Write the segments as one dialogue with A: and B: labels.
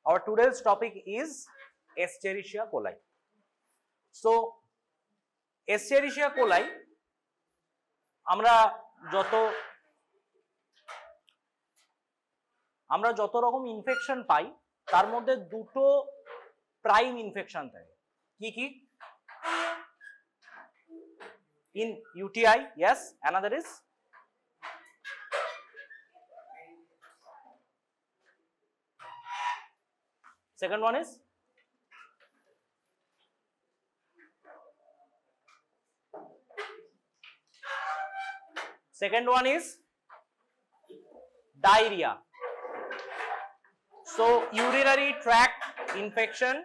A: our today's topic is Escherichia coli. So Escherichia coli আমরা যত রকম ইনফেকশন পাই তার মধ্যে দুটো প্রাইম ইনফেকশন থাকে কি কি in UTI, yes, another is second one is diarrhea. So urinary tract infection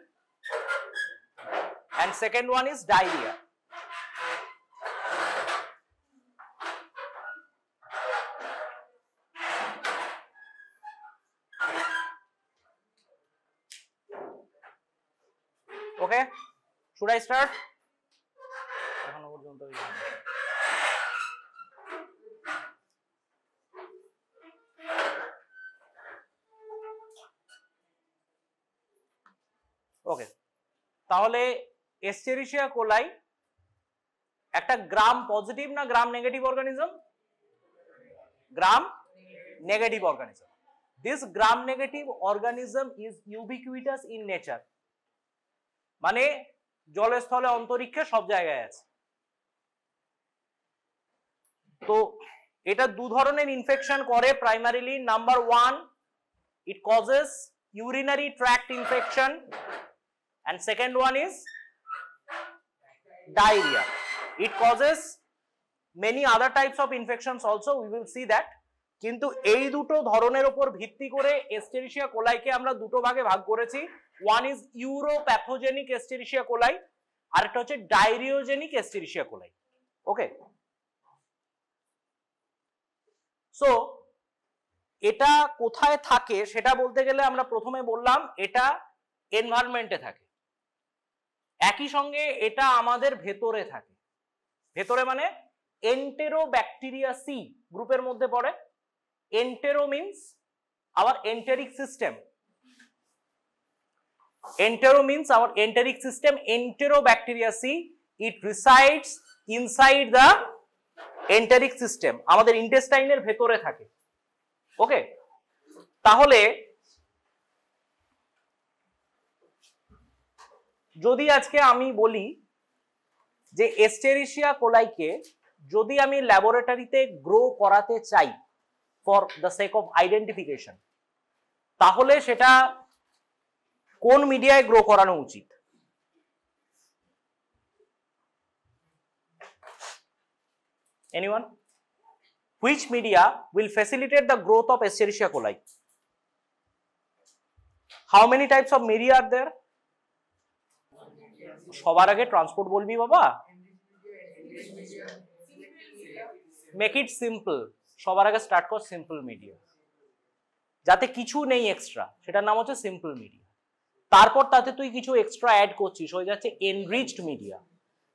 A: and second one is diarrhea. Okay, should I start? Okay, তাহলে Escherichia coli একটা গ্রাম পজিটিভ না গ্রাম negative organism? Gram negative organism. This gram negative organism is ubiquitous in nature. মানে জলে স্থলে অন্তরিক্ষে সব জায়গায় আছে. তো এটা দু ধরনের ইনফেকশন করে primarily. Number 1, it causes urinary tract infection and second one is diarrhea. It causes many other types of infections also, we will see that. কিন্তু এই দুটো ধরনের উপর ভিত্তি করে Escherichia coli কে আমরা দুটো ভাগে ভাগ করেছি. One is uropathogenic Escherichia coli, আরেকটা হচ্ছে diarrheogenic Escherichia coli. ওকে, সো এটা কোথায় থাকে সেটা বলতে গেলে আমরা প্রথমে বললাম এটা এনভায়রনমেন্টে থাকে. একই সঙ্গে এটা আমাদের ভেতরে থাকে. ভেতরে মানে এন্টেরোব্যাকটেরিয়াসি গ্রুপের মধ্যে পড়ে. Entero means our enteric system. Entero means our enteric system. Enterobacteriaceae, it resides inside the enteric system. আমাদের ইন্টেস্টাইনের ভেতরে থাকে. ওকে, তাহলে যদি আজকে আমি বলি যে Escherichia coli কে যদি আমি ল্যাবরেটরিতে গ্রো করাতে চাই for the sake of identification, তাহলে সেটা কোন মিডিয়ায় গ্রো করানো উচিত? Anyone? Which media will facilitate the growth of Escherichia coli? How many types of media are there? সবার আগে ট্রান্সপোর্ট বলবি বাবা. Make it simple. সবার আগে স্টার্ট কর সিম্পল মিডিয়া, যাতে কিছু নেই এক্সট্রা, সেটার নাম হচ্ছে সিম্পল মিডিয়া. তারপর তাতে তুই কিছু এক্সট্রা অ্যাড করছিস, হয়ে যাচ্ছে এনরিচড মিডিয়া.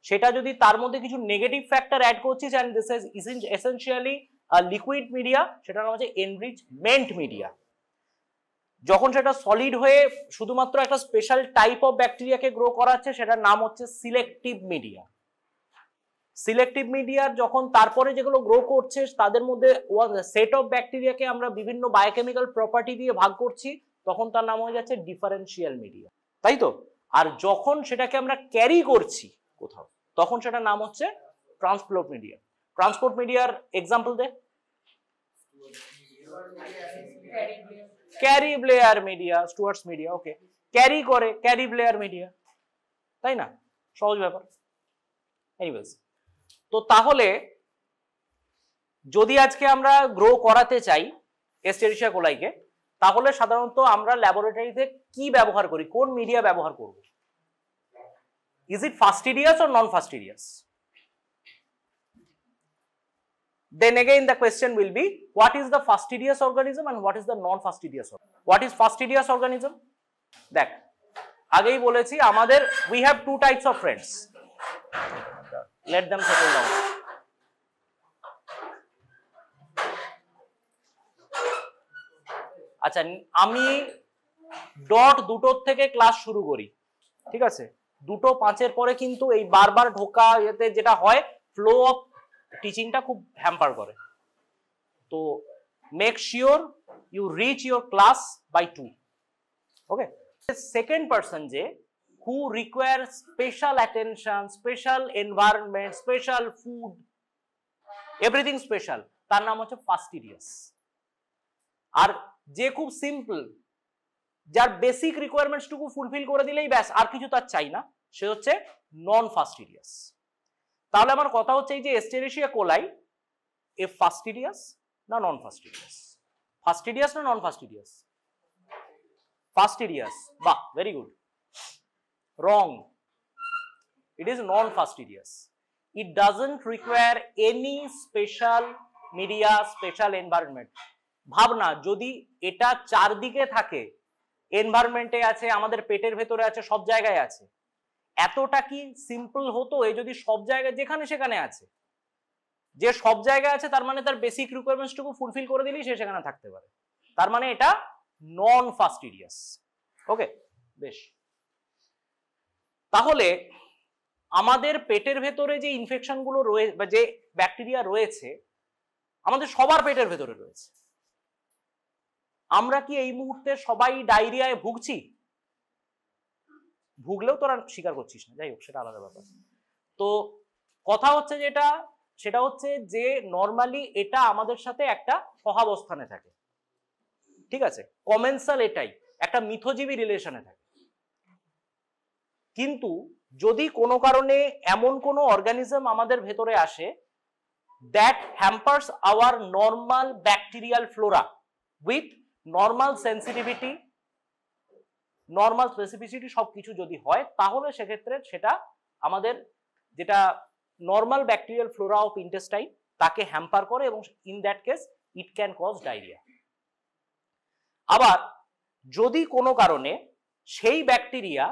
A: সেটা যদি তার মধ্যে কিছু নেগেটিভ ফ্যাক্টর অ্যাড করছিস and this is essentially liquid media, সেটার নাম হচ্ছে এনরিচমেন্ট মিডিয়া. যখন সেটা সলিড হয়ে শুধুমাত্র একটা স্পেশাল টাইপ অফ ব্যাকটেরিয়াকে গ্রো করাচ্ছে, সেটার নাম হচ্ছে সিলেক্টিভ মিডিয়া. সিলেক্টিভ মিডিয়ার যখন তারপরে যেগুলো গ্রো করছে তাদের মধ্যে সেট অফ ব্যাকটেরিয়াকে আমরা বিভিন্ন বায়োকেমিক্যাল প্রপার্টি দিয়ে ভাগ করছি, তখন তার নাম হয়ে যাচ্ছে ডিফারেন্সিয়াল মিডিয়া, তাই তো? আর যখন সেটাকে আমরা ক্যারি করছি কোথাও, তখন সেটার নাম হচ্ছে ট্রান্সপোর্ট মিডিয়া. ট্রান্সপোর্ট মিডিয়ার এক্সাম্পল দে. Cary Blair media, Stuart's media. Okay, carry করে ক্যারি ব্লেয়ার মিডিয়া, তাই না? সহজ ব্যাপার. এনিওয়েজ, তো তাহলে যদি আজকে আমরা গ্রো করাতে চাই Escherichia coli কে, তাহলে সাধারণত আমরা ল্যাবরেটরিতে কি ব্যবহার করি, কোন মিডিয়া ব্যবহার করব? Is it fastidious or non fastidious? Then again the question will be, what is the fastidious organism and what is the non fastidious organism? What is fastidious organism? দেখ, আগেই বলেছি আমাদের we have two types of friends. Let them settle down. আচ্ছা, dot দুটোর থেকে class শুরু করি, ঠিক আছে? 2:05 পরে কিন্তু এই বারবার ঢোকা এতে যেটা হয় ফ্লো অফ টিচিংটা খুব হ্যাম্পার করে। তো make sure you reach your class by 2। Okay, second person যে who require special attention, special environment, special food, everything special, তার নাম হচ্ছে ফাস্টিডিয়াস। আর যে খুব সিম্পল, যার বেসিক রিকোয়ারমেন্টস টুকু ফুলফিল করে দিলেই ব্যাস, আর কিছু তার চাই না, সে হচ্ছে নন ফাস্টিডিয়াস। তাহলে আমার কথা হচ্ছে এই যে এস্টেরিশিয়া কোলাই এ ফাস্টিডিয়াস না নন ফাস্টিডিয়াস? ফাস্টিডিয়াস না নন ফাস্টিডিয়াস? ফাস্টিডিয়াস। বাহ, very good. Wrong. It is non-fastidious. It doesn't require any special media, special environment. ভাবনা যদি এটা চারদিকে থাকে, এনভায়রনমেন্টে আছে, আমাদের পেটের ভেতরে আছে, সব জায়গায় আছে, এতটা কি সিম্পল হতো এই যদি সব জায়গায় যেখানে সেখানে আছে? যে সব জায়গায় আছে তার মানে তার বেসিক রিকোয়ারমেন্টস টুকু ফুলফিল করে দিলেই সে সেখানে থাকতে পারে, তার মানে এটা নন ফাস্টিডিয়াস। ওকে, বেশ। তাহলে আমাদের পেটের ভেতরে যে ইনফেকশন গুলো রয়েছে বা যে ব্যাকটেরিয়া রয়েছে আমাদের সবার পেটের ভেতরে রয়েছে। আমরা কি এই মুহূর্তে সবাই ডায়রিয়ায় ভুগছি? ভুগলেও তোরা স্বীকার করছিস না, যাই হোক সেটা আলাদা ব্যাপার। তো কথা হচ্ছে যেটা, সেটা হচ্ছে যে নর্মালি এটা আমাদের সাথে একটা সহাবস্থানে থাকে, ঠিক আছে? কমেন্সাল এটাই একটা মিথজীবী রিলেশনে থাকে। কিন্তু যদি কোনো কারণে এমন কোনো অর্গানিজম আমাদের ভেতরে আসে that hampers our normal bacterial flora with normal sensitivity, normal specificity সবকিছু যদি হয়, তাহলে সেক্ষেত্রে সেটা আমাদের যেটা normal bacterial flora of intestine তাকে হ্যাম্পার করে এবং in that case it can cause diarrhoea. আবার যদি কোনো কারণে সেই ব্যাকটেরিয়া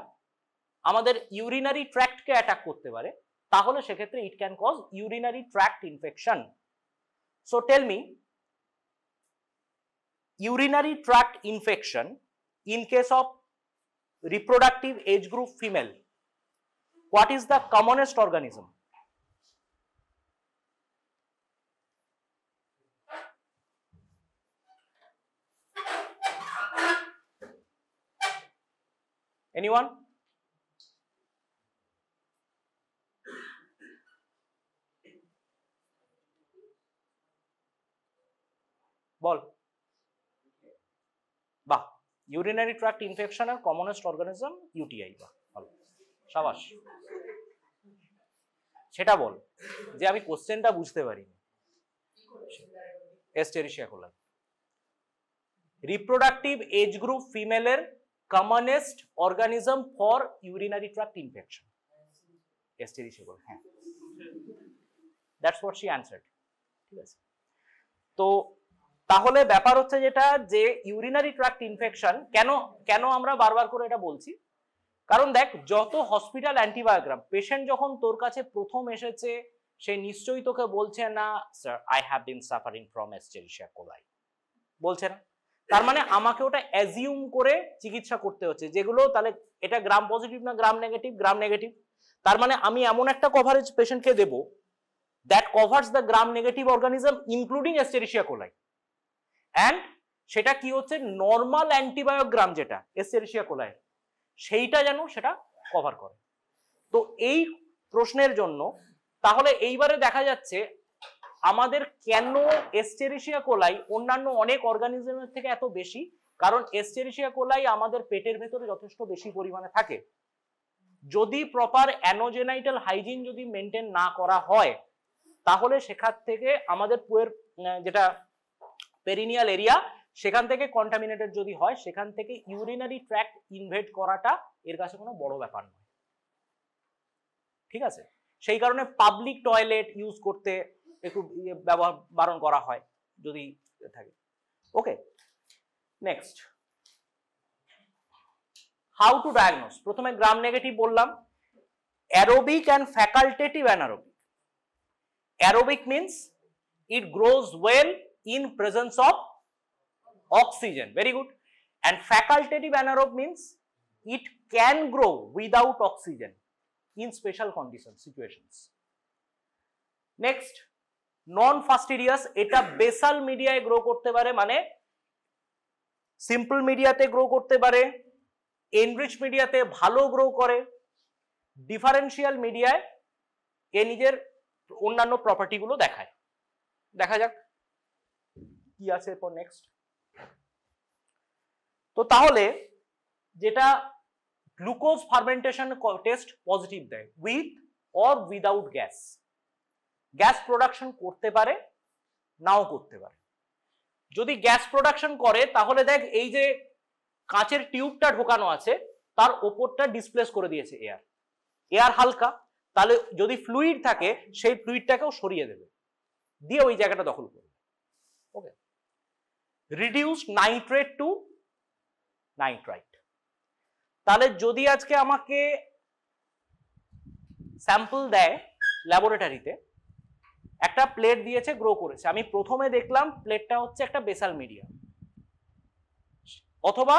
A: আমাদের ইউরিনারি ট্র্যাক্টকে অ্যাটাক করতে পারে, তাহলে সেক্ষেত্রে it can cause urinary tract infection. So tell me, urinary tract infection in case of reproductive age group female, what is the commonest organism? Anyone? বল। বাহ, ইউরিনারি ট্র্যাক্ট ইনফেকশনের কমনেস্ট অর্গানিজম ইউটিআই। বাহ, ভালো, সাবাস। সেটা বল যে আমি কোশ্চেনটা বুঝতে পারিনি। Escherichia coli reproductive age group ফিমেলের commonest organism for urinary tract infection Escherichia coli. হ্যাঁ, দ্যাটস হোয়াট শি অ্যানসার্ড। ঠিক আছে, তো তাহলে ব্যাপার হচ্ছে যেটা যে ইউরিনারি ট্র্যাক্ট ইনফেকশন কেন কেন আমরা বারবার করে এটা বলছি, কারণ দেখ যত হসপিটাল অ্যান্টিবায়োগ্রাম পেশেন্ট যখন তোর কাছে প্রথম এসেছে সে নিশ্চয়ই তোকে বলছে না sir I have been suffering from Escherichia coli, বলছে না। তার মানে আমাকে ওটা অ্যাজিউম করে চিকিৎসা করতে হচ্ছে, যেগুলো তাহলে এটা গ্রাম পজিটিভ না গ্রাম নেগেটিভ? Gram negative. তার মানে আমি এমন একটা কভারেজ পেশেন্টকে দেব that covers the gram negative organism including Escherichia coli, and সেটা কি হচ্ছে নর্মাল অ্যান্টিবায়োগ্রাম যেটা এস্টেরিশিয়া কোলাই সেইটা যেন সেটা কভার করে। তো এই প্রশ্নের জন্য তাহলে এইবারে দেখা যাচ্ছে আমাদের কেন এস্টেরিশিয়া কোলাই অন্যান্য অনেক অর্গানিজমের থেকে এত বেশি, কারণ এস্টেরিশিয়া কোলাই আমাদের পেটের ভেতরে যথেষ্ট বেশি পরিমাণে থাকে। যদি প্রপার অ্যানোজেনাইটাল হাইজিন যদি মেনটেন না করা হয় তাহলে সেখান থেকে আমাদের পুয়ের যেটা পেরিনিয়াল এরিয়া সেখান থেকে কন্টামিনেটেড যদি হয়, সেখান থেকে ইউরিনারি ট্র্যাক্ট ইনভেড করাটা এর কাছে কোনো বড় ব্যাপার নয়। ঠিক আছে, সেই কারণে পাবলিক টয়লেট ইউজ করতে একটু ব্যবহার বারণ করা হয় যদি থাকে। ওকে, নেক্সট, হাউ টু ডায়াগনোস। প্রথমে গ্রাম নেগেটিভ বললাম, aerobic and facultative anaerobic. Aerobic means it grows well in presence of oxygen, very good, and facultative anaerobe means it can grow without oxygen in special conditions situations. Next, নন ফাস্টিডিয়াস, এটা basal মিডিয়ায় grow করতে পারে, মানে simple মিডিয়াতে grow করতে পারে, enrich মিডিয়াতে ভালো গ্রো করে, ডিফারেন্সিয়াল মিডিয়ায় এ নিজের অন্যান্য প্রপার্টি গুলো দেখায়। দেখা যাক কি আছে এরপর নেক্সট। তো তাহলে যেটা গ্লুকোজ ফার্মেন্টেশন টেস্ট পজিটিভ দেয়, with or without gas. Gas production করতে পারে, নাও করতে পারে। যদি গ্যাস প্রোডাকশন করে তাহলে দেখ এই যে কাঁচের টিউবটা ঢোকানো আছে তার ওপরটা ডিসপ্লেস করে দিয়েছে এয়ার, এয়ার হালকা, তাহলে যদি ফ্লুইড থাকে সেই ফ্লুইডটাকেও সরিয়ে দেবে, দিয়ে ওই জায়গাটা দখল করবে। ওকে, রিডিউস নাইট্রেট টু নাইট্রাইট। তাহলে যদি আজকে আমাকে স্যাম্পল দেয় ল্যাবরেটরিতে, একটা প্লেট দিয়েছে, গ্রো করেছে, আমি প্রথমে দেখলাম প্লেটটা হচ্ছে একটা বেসাল মিডিয়া অথবা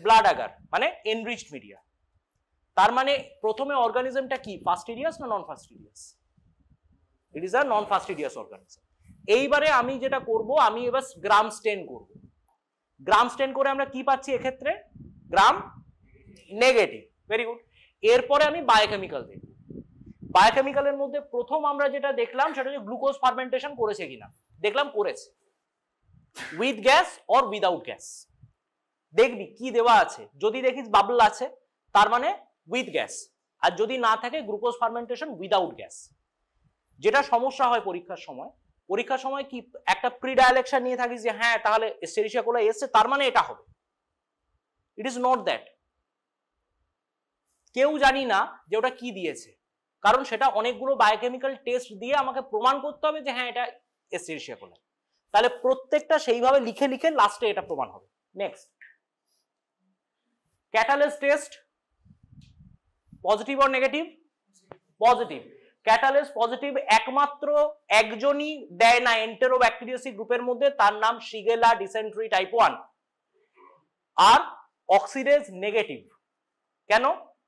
A: ব্লাড আগার মানে এনরিচড মিডিয়া। তার মানে প্রথমে অর্গানিজমটা কি, ফাস্টিডিয়াস না নন ফাস্টিডিয়াস? ইট ইজ আ নন ফাস্টিডিয়াস অর্গানিজম। এইবারে আমি যেটা করব, আমি এবার গ্রাম স্টেন করব। গ্রাম স্টেন করে আমরা কি পাচ্ছি এক্ষেত্রে? Gram negative. Very good. এরপরে আমি বায়োকেমিক্যাল দেখব। বায়োকেমিক্যালের মধ্যে প্রথম আমরা যেটা দেখলাম সেটা হচ্ছে গ্লুকোজ ফার্মেন্টেশন করেছে কিনা। দেখলাম করেছে, with gas or without gas. দেখবি কি দেওয়া আছে, যদি দেখিস বাবল আছে তার মানে উইথ গ্যাস, আর যদি না থাকে গ্লুকোজ ফার্মেন্টেশন উইদাউট গ্যাস। যেটা সমস্যা হয় পরীক্ষার সময় কি একটা প্রিডাইলেকশন নিয়ে থাকিস যে হ্যাঁ তাহলে এস্টেরিশিয়া কোলাই এসছে তার মানে এটা হবে। ইট ইজ নট দ্যাট। কেউ জানি না যে ওটা কি দিয়েছে, কারণ সেটা অনেকগুলো বায়োকেমিক্যাল টেস্ট দিয়ে আমাকে প্রমাণ করতে হবে যে হ্যাঁ এটা এস্টেরিশিয়া কোলাই। তাহলে প্রত্যেকটা সেইভাবে লিখে লিখে লাস্টে এটা প্রমাণ হবে। Next, catalyst test, positive or negative? Positive. Catalyst positive একমাত্র একজনই দেয় না এন্টেরোব্যাকটেরিয়াসি গ্রুপের মধ্যে, তার নাম শিগেলা ডিসেন্ট্রি টাইপ 1। আর অক্সিডেজ নেগেটিভ। কেন?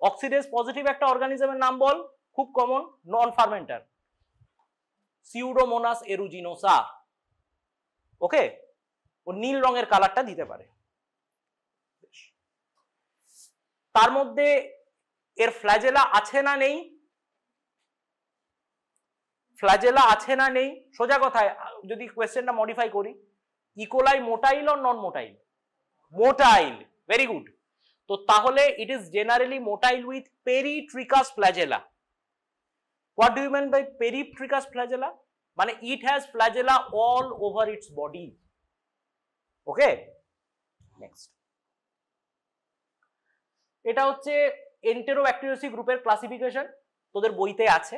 A: অক্সিডেজ পজিটিভ একটা অর্গানিজমের নাম বল, খুব কমন, নন ফার্মেন্টার, সিউডোমোনাস এরুজিনোসা। ওকে, ও নীল রঙের কালারটা দিতে পারে। তার মধ্যে এর ফ্ল্যাজেলা আছে না নেই? ফ্ল্যাজেলা আছে না নেই? সোজা কথায় যদি কোয়েশ্চেনটা মডিফাই করি, E coli motile or non motile? Motile. Very good. তো তাহলে it is generally motile with peritrichous flagella. What do you mean by peritrichous flagella? মানে it has flagella all over its body. Okay, next. এটা হচ্ছে এন্টেরোব্যাকটেরিয়াসি গ্রুপের classification, তোদের বইতে আছে।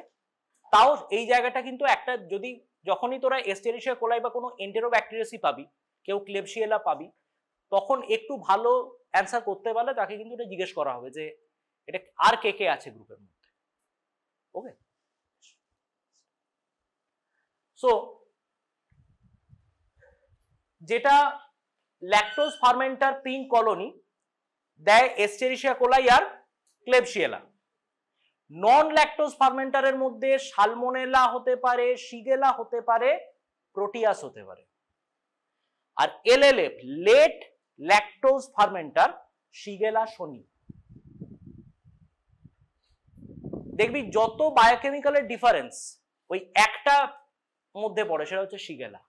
A: তাও এই জায়গাটা কিন্তু একটা, যদি যখনই তোরা এস্টেরিশিয়া কোলাই বা কোনো এন্টেরোব্যাকটেরিয়াসি পাবি, কেউ ক্লেবশিয়েলা পাবি, তখন একটু ভালো অ্যান্সার করতে পারলে তাকে কিন্তু এটা জিজ্ঞেস করা হবে যে এটা আর কে কে আছে গ্রুপের মধ্যে। ওকে, সো যেটা ল্যাকটোজ ফার্মেন্টার পিঙ্ক কলোনি দেয় এস্টেরিশিয়া কোলাই আর ক্লেবশিয়েলা। নন ল্যাকটোজ ফার্মেন্টারের মধ্যে সালমোনেলা হতে পারে, শিগেলা হতে পারে, প্রোটিয়াস হতে পারে। আর এলএলএফ লেট ল্যাকটোজ ফার্মেন্টার শিগেলা শনি। দেখবি যত বায়োকেমিক্যালের ডিফারেন্স ওই একটা মধ্যে পড়ে, সেটা হচ্ছে শিগেলা।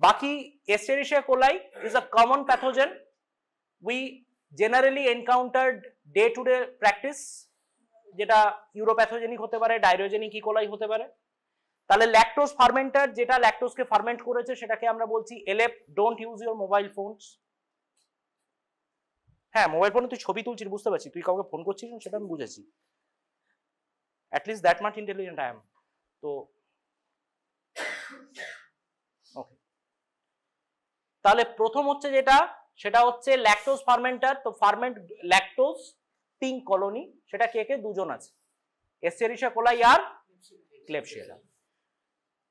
A: বাকি Escherichia coli is a common pathogen we generally encountered day to day practice, যেটা ইউরোপ্যাথোজেনিক হতে পারে, ডায়রোজেনিক ইকোলাই হতে পারে। তাহলে ল্যাকটোজ ফার্মেন্টার যেটা ল্যাকটোজকে ফার্মেন্ট করেছে সেটাকে আমরা বলছি LF. Don't use your mobile phones. হ্যাঁ, মোবাইল ফোনে তুই ছবি তুলছিস বুঝতে পারছি, তুই কাউকে ফোন করছিস সেটা আমি বুঝেছি, at least that much intelligent I am. তো ওকে, তাহলে প্রথম হচ্ছে যেটা, সেটা হচ্ছে ল্যাকটোজ ফার্মেন্টার। তো ফার্মেন্ট ল্যাকটোজ পিঙ্ক কলোনি, সেটা কে কে? দুজন আছে, এস্টেরিশিয়া কোলাই আর ক্লেবশিয়েলা।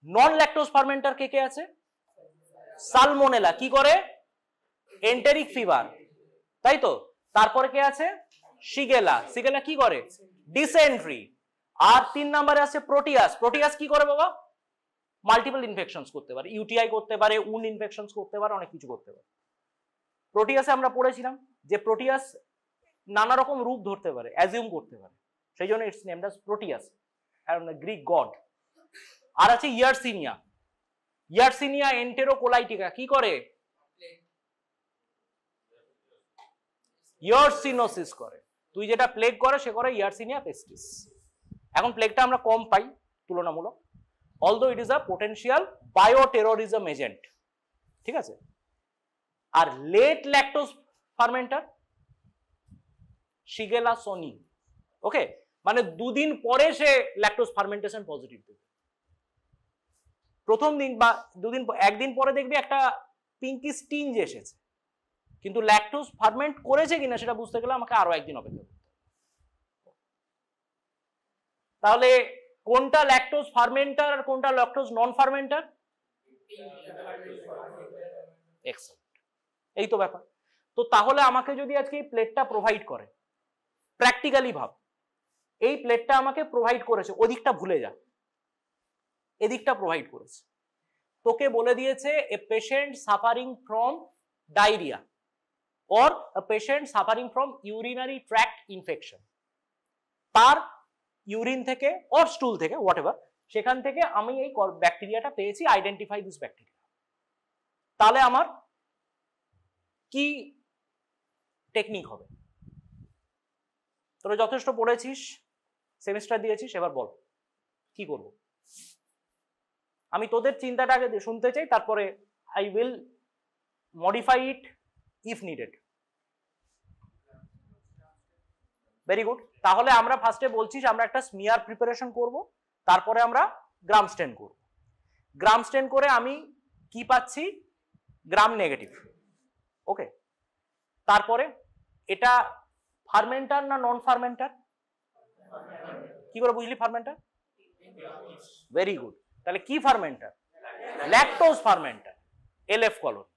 A: নন ল্যাকটোজ ফার্মেন্টার কে কে আছে? সালমোনেলা। কি করে? এন্টেরিক ফিভার, তাই তো। তারপরে কে আছে? শিগেলা। শিগেলা কি করে? ডিসেন্ট্রি। আর 3 নম্বরে আছে প্রোটিয়াস। প্রোটিয়াস কি করে বাবা? মাল্টিপল ইনফেকশনস করতে পারে, ইউটিআই করতে পারে, উন্ড ইনফেকশনস করতে পারে, অনেক কিছু করতে পারে। প্রোটিয়াসে আমরা পড়েছিলাম যে প্রোটিয়াস নানা রকম রূপ ধরতে পারে, অ্যাজিউম করতে পারে, সেই জন্য it's named as Proteus, Greek god. আর আছে ইয়ারসিনিয়া। ইয়ারসিনিয়া এন্টেরোকোলাইটিকা কি করে? ইয়ারসিনোসিস করে। তুই যেটা প্লেগ করে সে করে ইয়ারসিনিয়া পেস্টিস। এখন প্লেগটা আমরা কম পাই তুলনামূলক, although it is a potential bioterrorism agent, ঠিক আছে। আর late lactose fermenter Shigella sonnei, okay, মানে 2 দিন পরে সে ল্যাকটোজ ফার্মেন্টেশন পজিটিভ দেবে। প্রথম দিন বা 2 দিন, একদিন পরে দেখবি একটা পিঙ্কি স্টিঞ্জ এসেছে, কিন্তু ল্যাকটোজ ফার্মেন্ট করেছে কিনা সেটা বুঝতে গেলে আমাকে আরো একদিন অপেক্ষা করতে হবে। তাহলে কোনটা ল্যাকটোজ ফার্মেন্টার আর কোনটা ল্যাকটোজ নন ফার্মেন্টার? এক্সেলেন্ট, এই তো ব্যাপার। তো তাহলে আমাকে যদি আজকে এই প্লেটটা প্রোভাইড করে, প্র্যাকটিক্যালি ভাব, এই প্লেটটা আমাকে প্রোভাইড করেছে, ওদিকটা ভুলে যা, এদিকটা প্রোভাইড করেছে, তোকে বলে দিয়েছে a patient suffering from diarrhoea or a patient suffering from urinary tract infection, তার ইউরিন থেকে or স্টুল থেকে whatever, সেখান থেকে আমি এই ব্যাকটেরিয়াটা পেয়েছি, আইডেন্টিফাই দিস ব্যাকটেরিয়া। তাহলে আমার কি টেকনিক হবে? তোরা যথেষ্ট পড়েছিস, সেমিস্টার দিয়েছিস, এবার বল কি করব। আমি তোদের চিন্তাটাকে শুনতে চাই, তারপরে I will modify it if needed. Very good. তাহলে আমরা ফার্স্টে বলছিস আমরা একটা স্মিয়ার প্রিপারেশন করব, তারপরে আমরা গ্রাম স্টেন করব। গ্রাম স্টেন করে আমি কি পাচ্ছি? গ্রাম নেগেটিভ, ওকে। তারপরে এটা ফার্মেন্টার না নন ফার্মেন্টার? কি করে বুঝলি ফার্মেন্টার? Very good. তাহলে কি fermenter? Lactose fermenter, LF colony.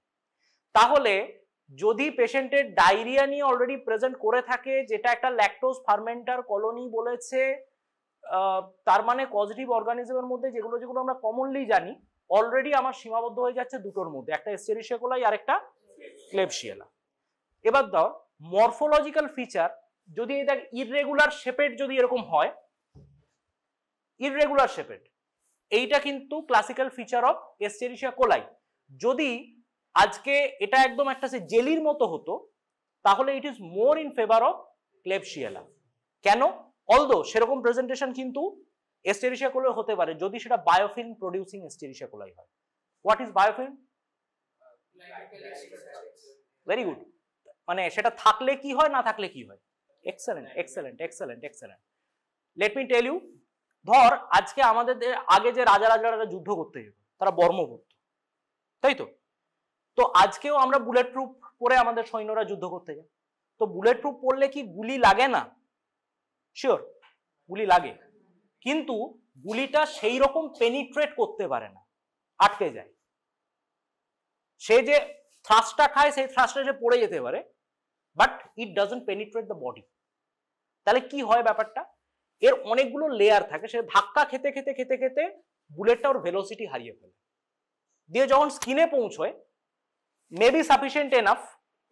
A: তাহলে যদি পেশেন্টের ডায়রিয়া নিয়ে অলরেডি প্রেজেন্ট করে থাকে, যেটা একটা ল্যাকটোজ ফার্মেন্টার কলোনি বলেছে, তার মানে পজিটিভ অর্গানিজমের মধ্যে যেগুলো যেগুলো আমরা কমনলি জানি, অলরেডি আমার সীমাবদ্ধ হয়ে যাচ্ছে দুটোর মধ্যে, একটা এস্টেরিশিয়া কোলাই আর একটা ক্লেবশিয়েলা। এবার দাও মরফোলজিক্যাল ফিচার, যদি এটা ইররেগুলার শেপেড যদি এরকম হয়, ইররেগুলার শেপেড, এইটা কিন্তু classical feature of Escherichia coli. যদি আজকে এটা একদম একটা জেলির মতো হতো, তাহলে it is more in favour of Klebsiella. কেন? অলদো সেরকম প্রেজেন্টেশন কিন্তু এস্টেরিশিয়া কোলাই হতে পারে, যদি সেটা বায়োফিল্ম প্রডিউসিং এস্টেরিশিয়া কোলাই হয়। What is biofilm? Very good. মানে সেটা থাকলে কি হয়, না থাকলে কি হয়? Excellent, excellent, excellent, excellent. Let me tell you, ধর আজকে আমাদের আগে যে রাজারা যুদ্ধ করতে যেত, তারা বর্ম পরত, তাই তো? তো আজকেও আমরা বুলেট প্রুফ পরে আমাদের সৈন্যরা যুদ্ধ করতে যায়। তো বুলেট প্রুফ পরলে কি গুলি লাগে না? শিওর গুলি লাগে, কিন্তু গুলিটা সেই রকম পেনিট্রেট করতে পারে না, আটকে যায়। সে যে থ্রাস্টটা খায় সেই থ্রাস্টটা সে পড়ে যেতে পারে, but it doesn't penetrate the body. তাহলে কি হয় ব্যাপারটা? এর অনেকগুলো লেয়ার থাকে, সে ধাক্কা খেতে খেতে খেতে খেতে বুলেটটা ওর ভেলোসিটি হারিয়ে ফেলে, দিয়ে যখন স্কিনে পৌঁছয় maybe sufficient enough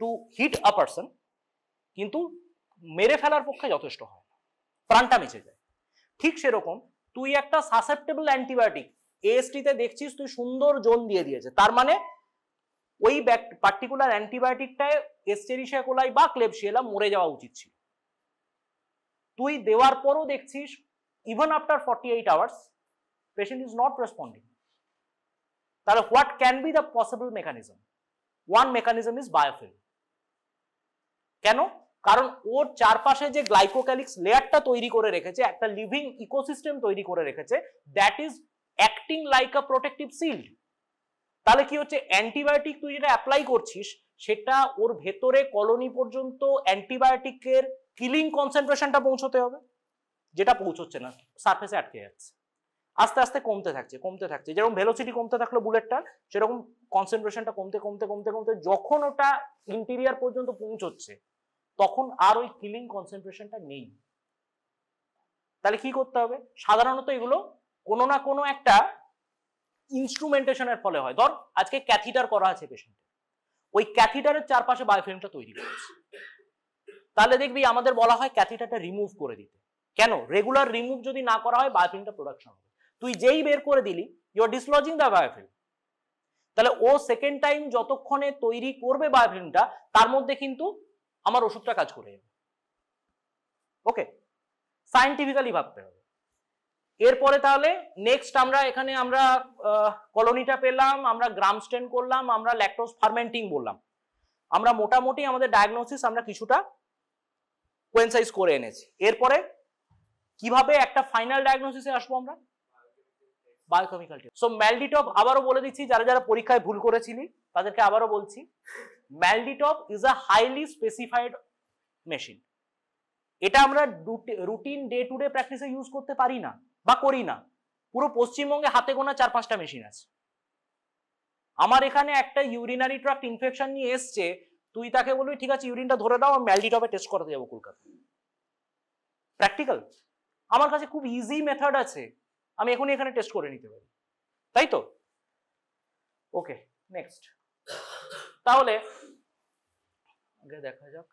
A: to hit a person, কিন্তু মেরে ফেলার পক্ষে যথেষ্ট হয় না, প্রাণটা বেঁচে যায়। ঠিক সেরকম তুই একটা সাসেপ্টেবল অ্যান্টিবায়োটিক এএসটিতে দেখছিস, তুই সুন্দর জোন দিয়ে দিয়েছে, তার মানে ওই পার্টিকুলার অ্যান্টিবায়োটিকটায় এস্টেরিশিয়া কোলাই বা ক্লেবশিয়েলা মরে যাওয়া উচিত ছিল। তুই দেওয়ার পরও দেখছিস even after 48 hours patient is not responding. তাহলে what can be the possible mechanism? One mechanism is biofilm. কেন? কারণ ওর চারপাশে যে গ্লাইকোক্যালিক্স লেয়ারটা তৈরি করে রেখেছে, একটা লিভিং ইকোসিস্টেম তৈরি করে রেখেছে, that is acting like a protective shield. তাহলে কি হচ্ছে, অ্যান্টিবায়োটিক তুই যেটা অ্যাপ্লাই করছিস সেটা ওর ভেতরে কলোনি পর্যন্ত আস্তে আস্তে কমতে থাকছে যেরকম ভেলোসিটি কমতে থাকলো বুলেটটা, সেরকম কনসেন্ট্রেশনটা কমতে কমতে কমতে কমতে যখন ওটা ইন্টেরিয়ার পর্যন্ত পৌঁছচ্ছে তখন আর ওই কিলিং কনসেন্ট্রেশনটা নেই। তাহলে কি করতে হবে? সাধারণত এগুলো কোনো না কোনো একটা ইনস্ট্রুমেন্টেশনের ফলে হয়। ধর আজকে ক্যাথিটার করা আছে পেশেন্টের, ওই ক্যাথিটারের চারপাশে বায়োফিল্মটা তৈরি করেছে, তাহলে দেখবি আমাদের বলা হয় ক্যাথিটারটা রিমুভ করে দিতে। কেন? রেগুলার রিমুভ যদি না করা হয় বায়োফিল্মটা প্রোডাকশন হবে। তুই যেই বের করে দিলি ইউ আর ডিসলজিং দ্য বায়োফিল্ম। তাহলে ও সেকেন্ড টাইম যতক্ষণে তৈরি করবে বায়োফিল্মটা তার মধ্যে কিন্তু আমার ওষুধটা কাজ করে যাবে। ওকে, সায়েন্টিফিক্যালি ভাবতে হবে। এরপরে তাহলে নেক্সট আমরা এখানে আমরা কলোনিটা পেলাম, আমরা গ্রাম স্টেন করলাম, আমরা ল্যাকটোজ ফার্মেন্টিং বললাম, আমরা মোটামুটি আমাদের ডায়াগনোসিস আমরা কিছুটা কোয়েনসাইজ করে এনেছি। এরপরে কিভাবে একটা ফাইনাল ডায়াগনোসিসে আসবো আমরা? Biochemical test. সো ম্যালডিটপ আবারও বলে দিচ্ছি, যারা যারা পরীক্ষায় ভুল করেছিলি তাদেরকে আবারও বলছি, MALDI TOF is a highly specified machine. এটা আমরা রুটিন ডে টু ডে প্র্যাকটিসে ইউজ করতে পারি না বা করি না। পুরো পশ্চিমবঙ্গে হাতে গোনা 4-5টা মেশিন আছে। আমার এখানে একটা ইউরিনারি ট্রাক্ট ইনফেকশন নিয়ে এসছে, তুই তাকে বলবি ঠিক আছে ইউরিনটা ধরে দাও, আমি ম্যালডিটপে টেস্ট করতে যাবো কলকাতা। প্র্যাকটিক্যাল? আমার কাছে খুব ইজি মেথড আছে, আমি এখনই এখানে টেস্ট করে নিতে পারি, তাই তো? ওকে, নেক্সট তাহলে আগে দেখা যাক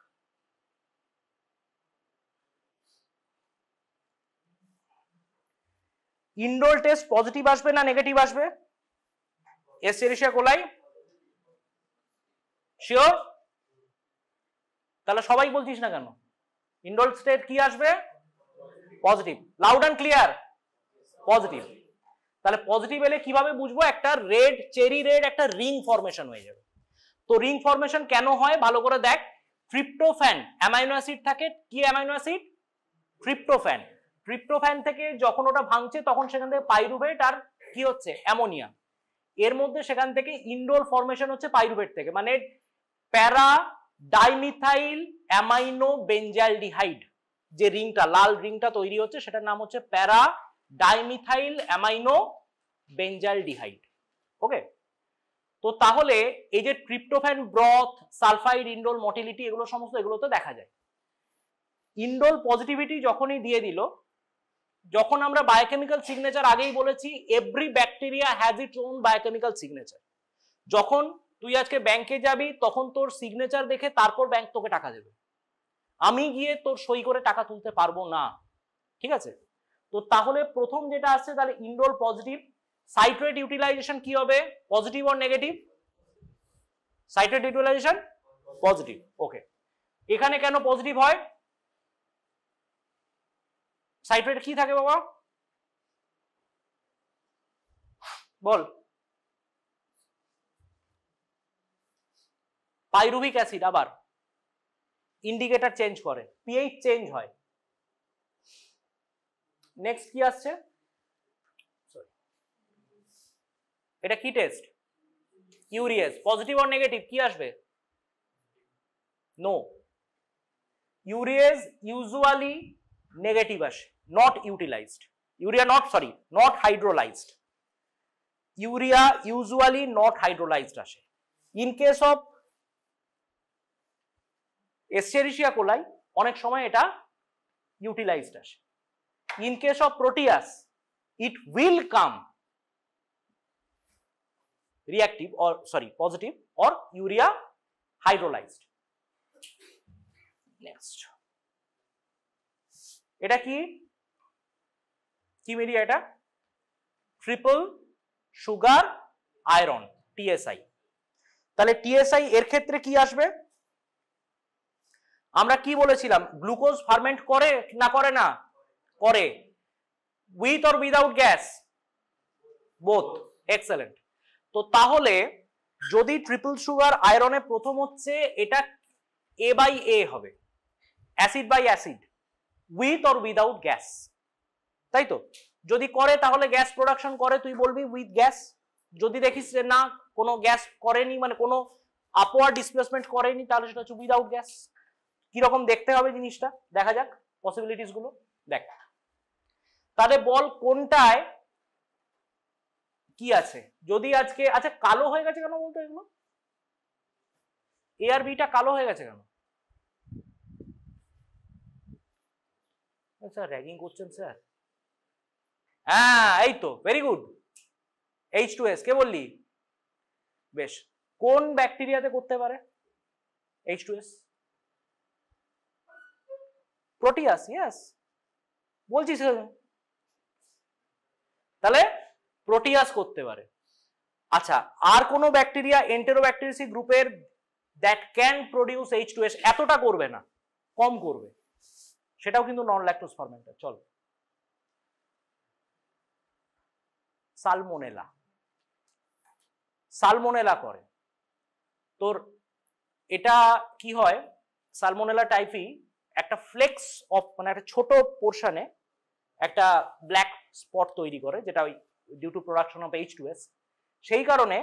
A: ইন্ডোর টেস্ট পজিটিভ আসবে না নেগেটিভ আসবে? এসচেরিশিয়া কোলাই শিওর? তাহলে সবাই বলছিস না কেন? ইন্ডোর স্টেট কি আসবে? Positive. Loud and clear positive. তাহলে পজিটিভ এলে কিভাবে বুঝবো? একটা রেড, চেরি রেড একটা রিং ফরমেশন হয়ে যাবে। তো রিং ফরমেশন কেন হয় ভালো করে দেখ। ট্রিপ্টোফ্যান অ্যামাইনো অ্যাসিড থাকে, কি অ্যামাইনো অ্যাসিড? ট্রিপ্টোফ্যান। ট্রিপ্টোফ্যান থেকে যখন ওটা ভাঙছে তখন সেখান থেকে পাইরুভেট আর কি হচ্ছে? অ্যামোনিয়া। এর মধ্যে সেখান থেকে ইন্ডোল ফরমেশন হচ্ছে পাইরুভেট থেকে, মানে প্যারা ডাইমিথাইল অ্যামাইনো বেঞ্জালডিহাইড, যে রিংটা লাল রিংটা তৈরি হচ্ছে সেটার নাম হচ্ছে প্যারা ডাইমিথাইল অ্যামাইনো বেঞ্জালডিহাইড। ওকে, তো তাহলে এই যে tryptophan broth, sulphide, indole motility, এগুলো সমস্ত এগুলো তো দেখা যায়। ইন্ডোল পজিটিভিটি যখনই দিয়ে দিল, যখন আমরা বায়োকেমিক্যাল সিগনেচার আগেই বলেছি every bacteria has its own biochemical signature. যখন তুই আজকে ব্যাংকে যাবি তখন তোর সিগনেচার দেখে তারপর ব্যাংক তোকে টাকা দেবে, আমি গিয়ে তোর সই করে টাকা তুলতে পারবো না, ঠিক আছে? তো তাহলে প্রথম যেটা আসছে তাহলে ইন্ডোল পজিটিভ। সাইট্রেট ইউটিলাইজেশন কি হবে? Positive or negative? Citrate utilisation positive. Okay, এখানে কেন পজিটিভ হয়? সাইট্রেট কি থাকে বাবা বল? পাইরুভিক অ্যাসিড আবার ইন্ডিকেটর চেঞ্জ করে, পিএইচ চেঞ্জ হয়। নেক্সট কি আসছে? এটা কি test? Urease. Positive or negative কি আসবে? নো, ইউরিয়াস ইউজুয়ালি নেগেটিভ আসে, not utilised. Urea not, sorry, not hydrolysed. Urea usually not hydrolysed আসে। In case of Escherichia coli অনেক সময় এটা ইউটিলাইজড আসে। In case of Proteus it will come reactive or sorry positive or urea hydrolyzed. Next, এটা কি কি media? এটা triple sugar iron, TSI. তাহলে টিএসআই এর ক্ষেত্রে কি আসবে? আমরা কি বলেছিলাম? গ্লুকোজ ফার্মেন্ট করে না করে না? করে। With or without gas? Both. Excellent. তো তাহলে যদি ট্রিপল সুগার আয়রনে প্রথম হচ্ছে এটা এ বাই এ হবে, acid by acid, with or without gas, তাই তো? যদি করে তাহলে গ্যাস প্রোডাকশন করে, তুই বলবি উইথ গ্যাস। যদি দেখিস যে না কোনো গ্যাস করেনি, মানে কোনো আপওয়ার্ড ডিসপ্লেসমেন্ট করেনি, তাহলে সেটা হচ্ছে উইদাউট গ্যাস। কিরকম দেখতে হবে জিনিসটা দেখা যাক, পসিবিলিটিস গুলো দেখ। তাহলে বল কোনটায় কি আছে, যদি আজকে আচ্ছা কালো হয়ে গেছে কেন বলতো এগুলো, এ আর বিটা কালো হয়ে গেছে কেন? স্যার র্যাগিং করছেন স্যার। হ্যাঁ এই তো ভেরি গুড, H2S কে বললি? বেশ, কোন ব্যাকটেরিয়াতে করতে পারে H2S? প্রোটিয়াস, ইয়েস বলছিস। তাহলে প্রোটিয়াস করতে পারে। আচ্ছা আর কোন ব্যাকটেরিয়া এন্টেরোব্যাকটেরিয়াসি গ্রুপের দ্যাট ক্যান প্রডিউস H2S এতটা করবে না, কম করবে, সেটাও কিন্তু নন ল্যাকটোজ ফার্মেন্টার। চল, সালমোনেলা, সালমোনেলা করে তোর, এটা কি হয়, সালমোনেলা টাইফি একটা ফ্লেক্স অফ মানে একটা ছোট পোর্শনে একটা ব্ল্যাক স্পট তৈরি করে, যেটা ওই due to production of H2S। সেই কারণে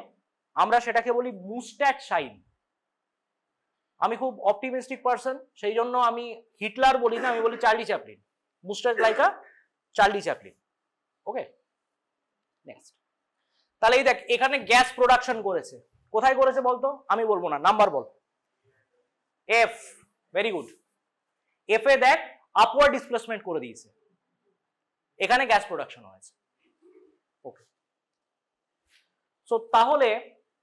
A: আমরা সেটাকে বলি মুস্ট্যাচ শাইন। আমি খুব অপটিমিস্টিক পারসন, সেই জন্য আমি হিটলার বলি না, আমি বলি Charlie Chaplin, moustache like a Charlie Chaplin. Okay next, তাহলে এই দেখ এখানে গ্যাস প্রোডাকশন করেছে, কোথায় করেছে বলতো? আমি বলবো না, নাম্বার বল। F, very good. এফ এ দেখ আপওয়ার্ড ডিসপ্লেসমেন্ট করে দিয়েছে, এখানে গ্যাস প্রোডাকশন হয়েছে। ওকে, সো তাহলে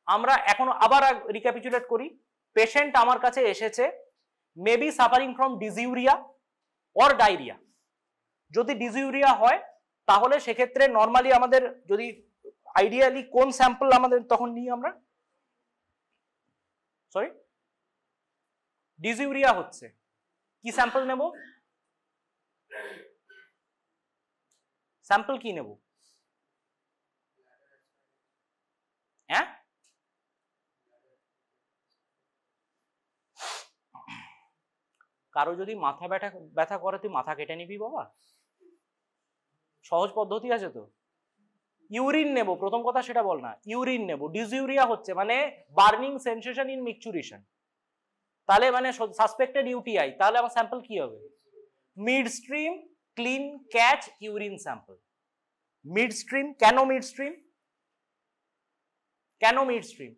A: আমরা এখন আবার রিক্যাপিচুলেট করি। পেশেন্ট আমার কাছে এসেছে, maybe suffering from dysuria or diarrhoea. যদি ডিজিউরিয়া হয় তাহলে সেক্ষেত্রে নর্মালি আমাদের যদি আইডিয়ালি কোন স্যাম্পল আমাদের তখন নিই আমরা, সরি ডিজিউরিয়া হচ্ছে কি স্যাম্পল নেব, স্যাম্পল কি নেব? হ্যাঁ কারো যদি মাথা ব্যথা করে তুই মাথা কেটে নিবি বাবা, সহজ পদ্ধতি আছে তো। ইউরিন নেব, প্রথম কথা সেটা বল না, ইউরিন নেব। ডিজিউরিয়া হচ্ছে মানে বার্নিং সেনসেশন ইন মিকচুরেশন, তাহলে মানে সাসপেক্টেড ইউটিআই, তাহলে আমার স্যাম্পল কি হবে? Mid stream clean catch urine sample. Mid stream, কেন মিড স্ট্রিম? কেন mid stream?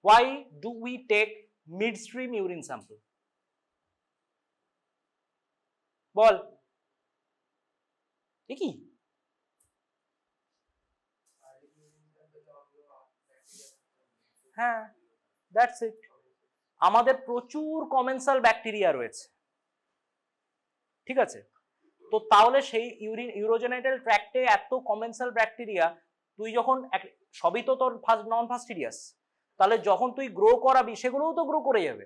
A: Why do we take midstream urine sample? বল কি? হ্যাঁ দ্যাটস ইট। আমাদের প্রচুর কমেন্সাল ব্যাকটেরিয়া রয়েছে, ঠিক আছে? তো তাহলে সেই ইউরোজেনাইটাল ট্র্যাক্টে এত কমেন্সাল ব্যাকটেরিয়া, তুই যখন সবই তো তোর নন ফাস্টিডিয়াস, তাহলে যখন তুই গ্রো করাবি সেগুলোও তো গ্রো করে যাবে।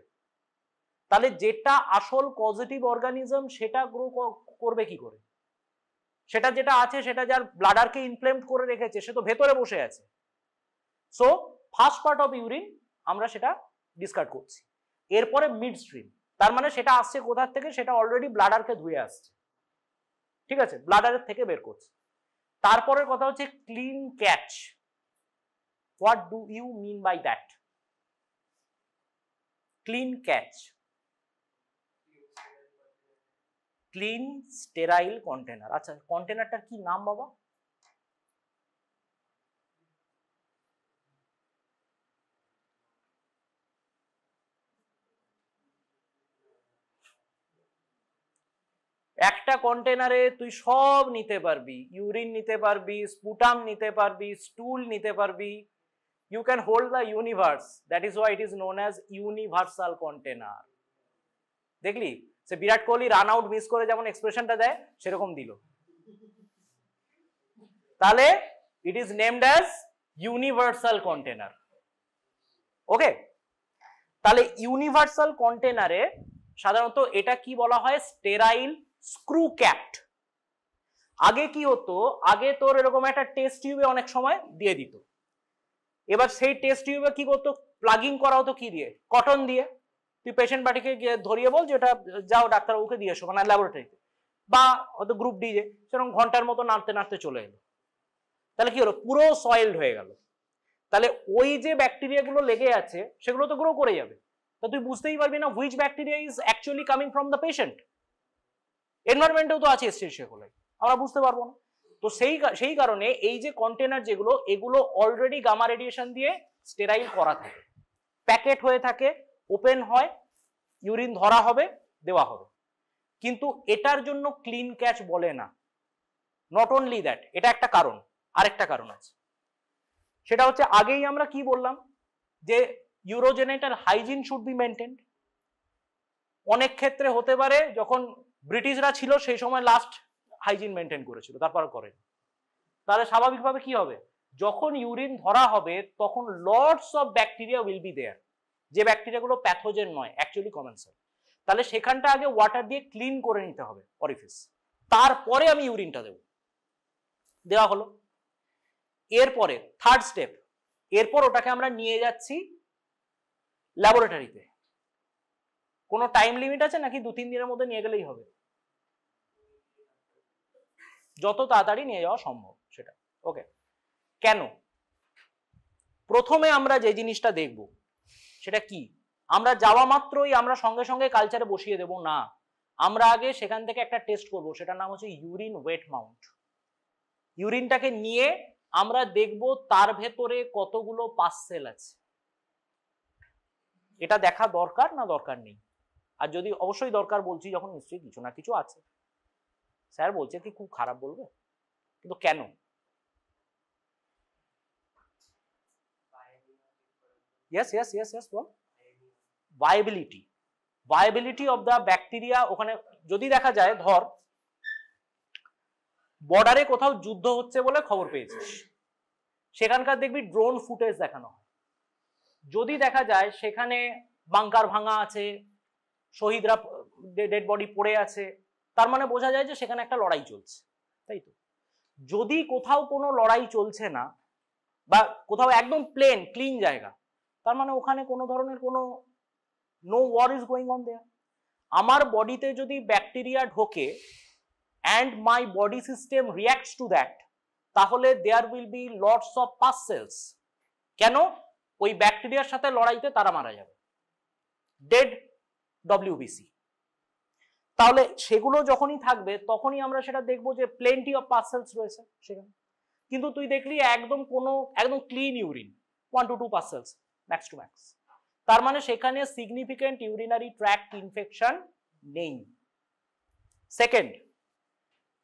A: তাহলে যেটা আসল পজিটিভ অর্গানিজম সেটা গ্রো করবে কি করে? সেটা যেটা আছে, সেটা যার ব্লাডারকে ইনফ্লেমড করে রেখেছে, সে তো ভেতরে বসে আছে। So first part of urine আমরা সেটা ডিসকার্ড করছি। এরপরে মিড স্ট্রিম, তার মানে সেটা আসছে কোথা থেকে? সেটা অলরেডি ব্লাডারকে ধুয়ে আসছে, ঠিক আছে, ব্লাডারের থেকে বের করছে। তারপরের কথা হচ্ছে clean catch. What do you mean by that? Clean catch, clean sterile container. আচ্ছা কন্টেনারটার কি নাম বাবা? একটা কন্টেনারে তুই সব নিতে পারবি, ইউরিন নিতে পারবি, স্পুটাম নিতে পারবি, স্টুল নিতে পারবি। You can hold the universe, that is why it is known as universal container. দেখলি সে Virat Kohli run out miss করে যেমন এক্সপ্রেশনটা দেয় সেরকম দিল। তাহলে it is named as universal container. Okay, তাহলে ইউনিভার্সাল কন্টেনারে সাধারণত এটা কি বলা হয়? Sterile screw capped. আগে কি হতো, আগে তোর এরকম একটা টেস্ট টিউবে অনেক সময় দিয়ে দিত। এবার সেই টেস্ট টিউবে কি করতো? প্লাগিং করা হতো কি দিয়ে? কটন দিয়ে। তুই পেশেন্ট বাড়িকে গিয়ে ধরিয়ে বল যে ওটা যাও ডাক্তারবাবুকে দিয়ে এসো, মানে ল্যাবরেটরিতে, বা হয়তো গ্রুপ ডি যে সেরকম ঘন্টার মতো নাড়তে নাড়তে চলে এলো। তাহলে কি হলো? পুরো সয়েলড হয়ে গেল। তাহলে ওই যে ব্যাকটেরিয়াগুলো লেগে আছে সেগুলো তো গ্রো করে যাবে। তো তুই বুঝতেই পারবি না which bacteria is actually coming from the patient. এনভায়রনমেন্টেও তো আছে এসছে সেগুলো, আমরা বুঝতে পারবো না। তো সেই কারণে এই যে কন্টেনার যেগুলো, এগুলো অলরেডি গামা রেডিয়েশন দিয়ে স্টেরাইল করা থাকে, প্যাকেট হয়ে থাকে, ওপেন হয়, ইউরিন ধরা হবে, দেওয়া হবে। কিন্তু এটার জন্য ক্লিন ক্যাচ বলে না। নট অনলি দ্যাট, এটা একটা কারণ, আরেকটা কারণ আছে, সেটা হচ্ছে আগেই আমরা কি বললাম যে urogenital hygiene should be maintained. অনেক ক্ষেত্রে হতে পারে যখন ব্রিটিশরা ছিল সেই সময় লাস্ট হাইজিন মেনটেন করেছিল, তারপর করেন। তাহলে স্বাভাবিকভাবে কি হবে, যখন ইউরিন ধরা হবে তখন lots of bacteria will be there, যে ব্যাকটেরিয়াগুলো প্যাথোজেন নয়, অ্যাকচুয়ালি কমেন্সাল। তাহলে সেখানটা আগে ওয়াটার দিয়ে ক্লিন করে নিতে হবে অরিফিস, তারপরে আমি ইউরিনটা দেব। দেওয়া হলো, এরপরে থার্ড স্টেপ, এরপর ওটাকে আমরা নিয়ে যাচ্ছি ল্যাবরেটরিতে। কোনো টাইম লিমিট আছে নাকি 2-3 দিনের মধ্যে নিয়ে গেলেই হবে? যত তাড়াতাড়ি নিয়ে যাওয়া সম্ভব সেটা। ওকে, কেন? প্রথমে আমরা যে জিনিসটা দেখব সেটা কি, আমরা যাওয়া মাত্রই আমরা সঙ্গে সঙ্গে কালচারে বসিয়ে দেব না, আমরা আগে সেখান থেকে একটা টেস্ট করব, সেটার নাম হচ্ছে ইউরিন ওয়েট মাউন্ট। ইউরিনটাকে নিয়ে আমরা দেখব তার ভেতরে কতগুলো পাস সেল আছে। এটা দেখা দরকার না দরকার নেই? আর যদি অবশ্যই দরকার বলছি যখন, নিশ্চয়ই কিছু না কিছু আছে। স্যার বলছে কি খুব খারাপ বলবে, কিন্তু কেন? yes বল। Viability of the bacteria. ওখানে যদি দেখা যায়, ধর বর্ডারে কোথাও যুদ্ধ হচ্ছে বলে খবর পেয়েছিস, সেখানকার দেখবি ড্রোন ফুটেজ দেখানো হয়। যদি দেখা যায় সেখানে বাংকার ভাঙা আছে, শহীদরা ডেড বডি পড়ে আছে, তার মানে বোঝা যায় যে সেখানে একটা লড়াই চলছে, তাই তো? যদি কোথাও কোনো লড়াই চলছে না, বা কোথাও একদম প্লেন ক্লিন জায়গা, তার মানে ওখানে কোনো ধরনের কোনো no war is going on there. আমার বডিতে যদি ব্যাকটেরিয়া ঢোকে and my body system reacts to that, তাহলে there will be lots of pus cells। কেন? ওই ব্যাকটেরিয়ার সাথে লড়াইতে তারা মারা যাবে, ডেড WBC। তাহলে সেগুলো যখনই থাকবে তখনই আমরা সেটা দেখবো যে প্লেন্টি অফ পাস সেলস রয়েছে সেখানে। কিন্তু তুই দেখলি একদম clean urine, 1 to 2 pus cells max to max, তার মানে সেখানে সিগনিফিকেন্ট ইউরিনারি ট্র্যাক্ট ইনফেকশন নেই। সেকেন্ড,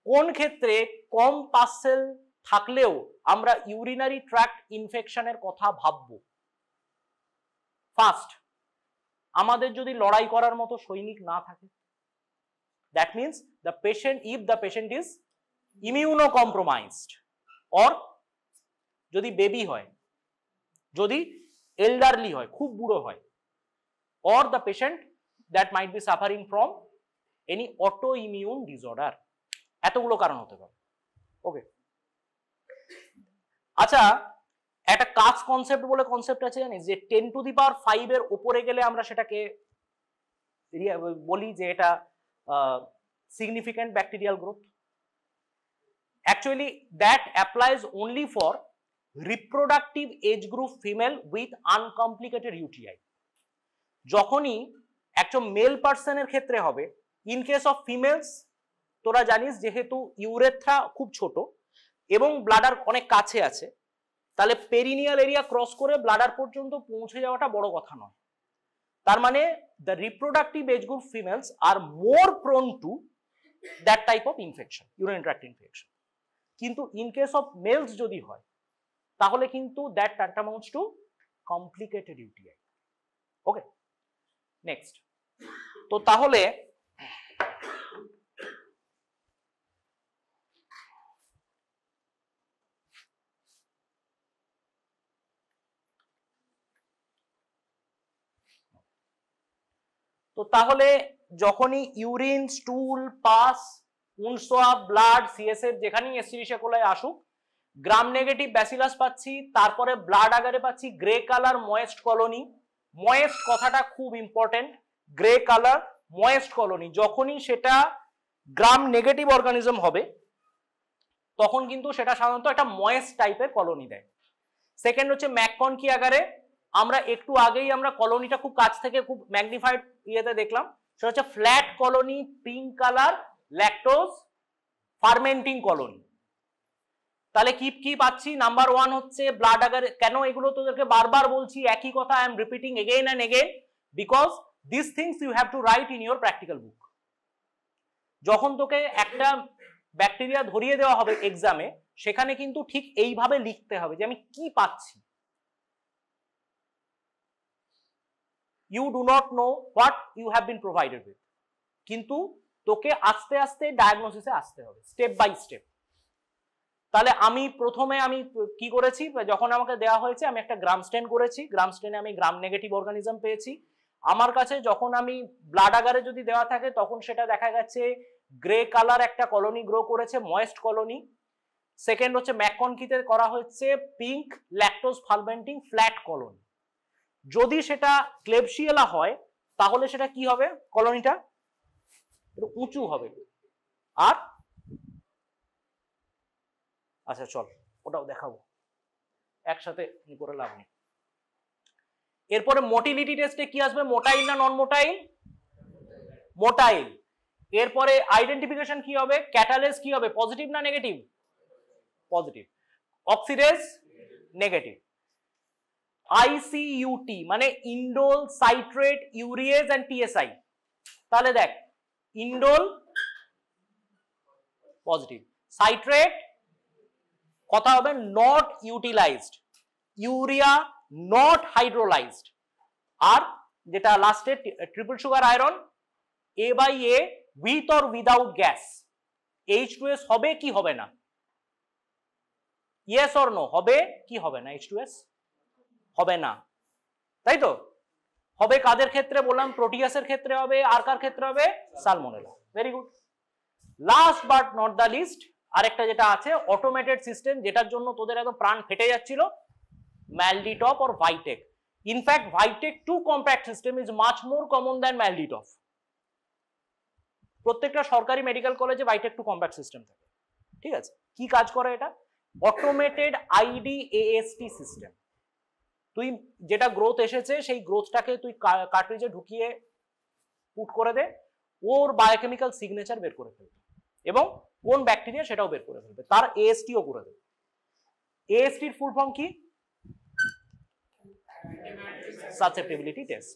A: কোন ক্ষেত্রে কম পাস সেল থাকলেও আমরা ইউরিনারি ট্র্যাক্ট ইনফেকশনের কথা ভাববো? ফার্স্ট, আমাদের যদি লড়াই করার মতো সৈনিক না থাকে, that means the patient, if the patient is immunocompromised, or যদি বেবি হয়, যদি এল্ডারলি হয়, খুব বুড়ো হয়, or the patient that might be suffering from any auto immune disorder. এতগুলো কারণ হতে পারে। ওকে, আচ্ছা, একটা কাজ কনসেপ্ট বলে কনসেপ্ট আছে জানিস, যে 10 to the power 5 এর উপরে গেলে আমরা সেটাকে বলি যে এটা significant bacterial growth. Actually that applies only for reproductive age group female with uncomplicated UTI. যখনই একজন মেল পার্সনের ক্ষেত্রে হবে, ইন কেস অফ ফিমেলস তোরা জানিস যেহেতু ইউরেথ্রা খুব ছোট এবং ব্লাডার অনেক কাছে আছে, তাহলে পেরিনিয়াল এরিয়া ক্রস করে ব্লাডার পর্যন্ত পৌঁছে যাওয়াটা বড় কথা নয়। তার মানে the reproductive age group females are more prone to that type of infection, urinary tract infection. কিন্তু ইন কেস অফ মেলস যদি হয়, তাহলে কিন্তু that tantamounts to complicated UTI. Okay, next. তো তাহলে যখনই ইউরিন, স্টুল, পাস, উনসোয়া, ব্লাড, সিএসএফ যেখানেই এসেরিশিয়া কোলাই আসুক, গ্রাম নেগেটিভ ব্যাসিলাস পাচ্ছি, তারপরে ব্লাড আগারে পাচ্ছি grey colour moist colony. Moist কথাটা খুব important, grey colour moist colony. যখনই সেটা গ্রাম নেগেটিভ অর্গানিজম হবে তখন কিন্তু সেটা সাধারণত একটা ময়েস্ট টাইপের কলোনি দেয়। সেকেন্ড হচ্ছে ম্যাককনকি আগারে, আমরা একটু আগেই আমরা কলোনিটা খুব কাছ থেকে খুব ম্যাগনিফাইড ইয়েতে দেখলাম, সেটা হচ্ছে flat colony, pink colour, lactose fermenting colony. তাহলে কি কি পাচ্ছি? নাম্বার ওয়ান হচ্ছে ব্লাড আগার। কেন এগুলো তোদেরকে বারবার বলছি একই কথা, I am repeating again and again, because this things you have to write in your practical book. যখন তোকে একটা ব্যাকটেরিয়া ধরিয়ে দেওয়া হবে এক্সামে, সেখানে কিন্তু ঠিক এইভাবে লিখতে হবে যে আমি কি পাচ্ছি। You do not know what you have been provided with, কিন্তু তোকে আস্তে আস্তে ডায়াগনোসিসে আসতে হবে, স্টেপ বাই স্টেপ। তাহলে আমি প্রথমে কি করেছি, যখন আমাকে দেওয়া হয়েছে আমি একটা গ্রাম স্টেন করেছি, গ্রাম স্টেনে আমি গ্রাম নেগেটিভ অর্গানিজম পেয়েছি। আমার কাছে যখন আমি ব্লাড আগারে যদি দেওয়া থাকে তখন সেটা দেখা গেছে গ্রে কালার একটা কলোনি গ্রো করেছে, ময়েস্ট কলোনি। সেকেন্ড হচ্ছে ম্যাককনকিতে করা হচ্ছে পিঙ্ক ল্যাকটোজ ফার্মেন্টিং ফ্ল্যাট কলোনি। যদি সেটা ক্লেবশিয়েলা হয় তাহলে সেটা কি হবে, কলোনিটা একটু উঁচু হবে। আর আচ্ছা চল ওটাও দেখাবো, একসাথে করে লাভ নেই। এরপরে মোটিলিটি টেস্টে কি আসবে, মোটাইল না নন মোটাইল? মোটাইল। এরপরে আইডেন্টিফিকেশন কি হবে, ক্যাটালেস কি হবে, পজিটিভ না negative? Positive. Oxidase negative. ICUT মানে indole citrate urease and TSI। তাহলে দেখ ইন্ডোল পজিটিভ, সাইট্রেট কথা হবে not utilised, urea not hydrolysed, আর যেটা লাস্টে triple sugar iron A/A with or without gas. H2S হবে কি হবে না? ইয়েস অর নো, হবে কি হবে না? H2S হবে না, তাই তো? হবে কাদের ক্ষেত্রে বললাম, প্রোটিয়াসের ক্ষেত্রে হবে, আর কার ক্ষেত্রে হবে? Salmonella. Very good. Last but not the least, আরেকটা যেটা আছে অটোমেটেড সিস্টেম, যেটার জন্য তোদের একদম প্রাণ ফেটে যাচ্ছিল, MALDI TOF or Vitek. In fact Vitek 2 compact system is much more common than MALDI TOF. প্রত্যেকটা সরকারি মেডিকেল কলেজে ভাইটেক 2 কম্প্যাক্ট সিস্টেম থাকে, ঠিক আছে? কি কাজ করে এটা? Automated IDAST system. তুই যেটা গ্রোথ এসেছে সেই গ্রোথটাকে তুই কার্ট্রিজে ঢুকিয়ে পুট করে দে, ওর বায়োকেমিক্যাল সিগনেচার বের করে ফেলবে এবং কোন ব্যাকটেরিয়া সেটাও বের করে ফেলবে, তার ASTও করে দেবে। AST এর ফুল ফর্ম কি? Susceptibility test.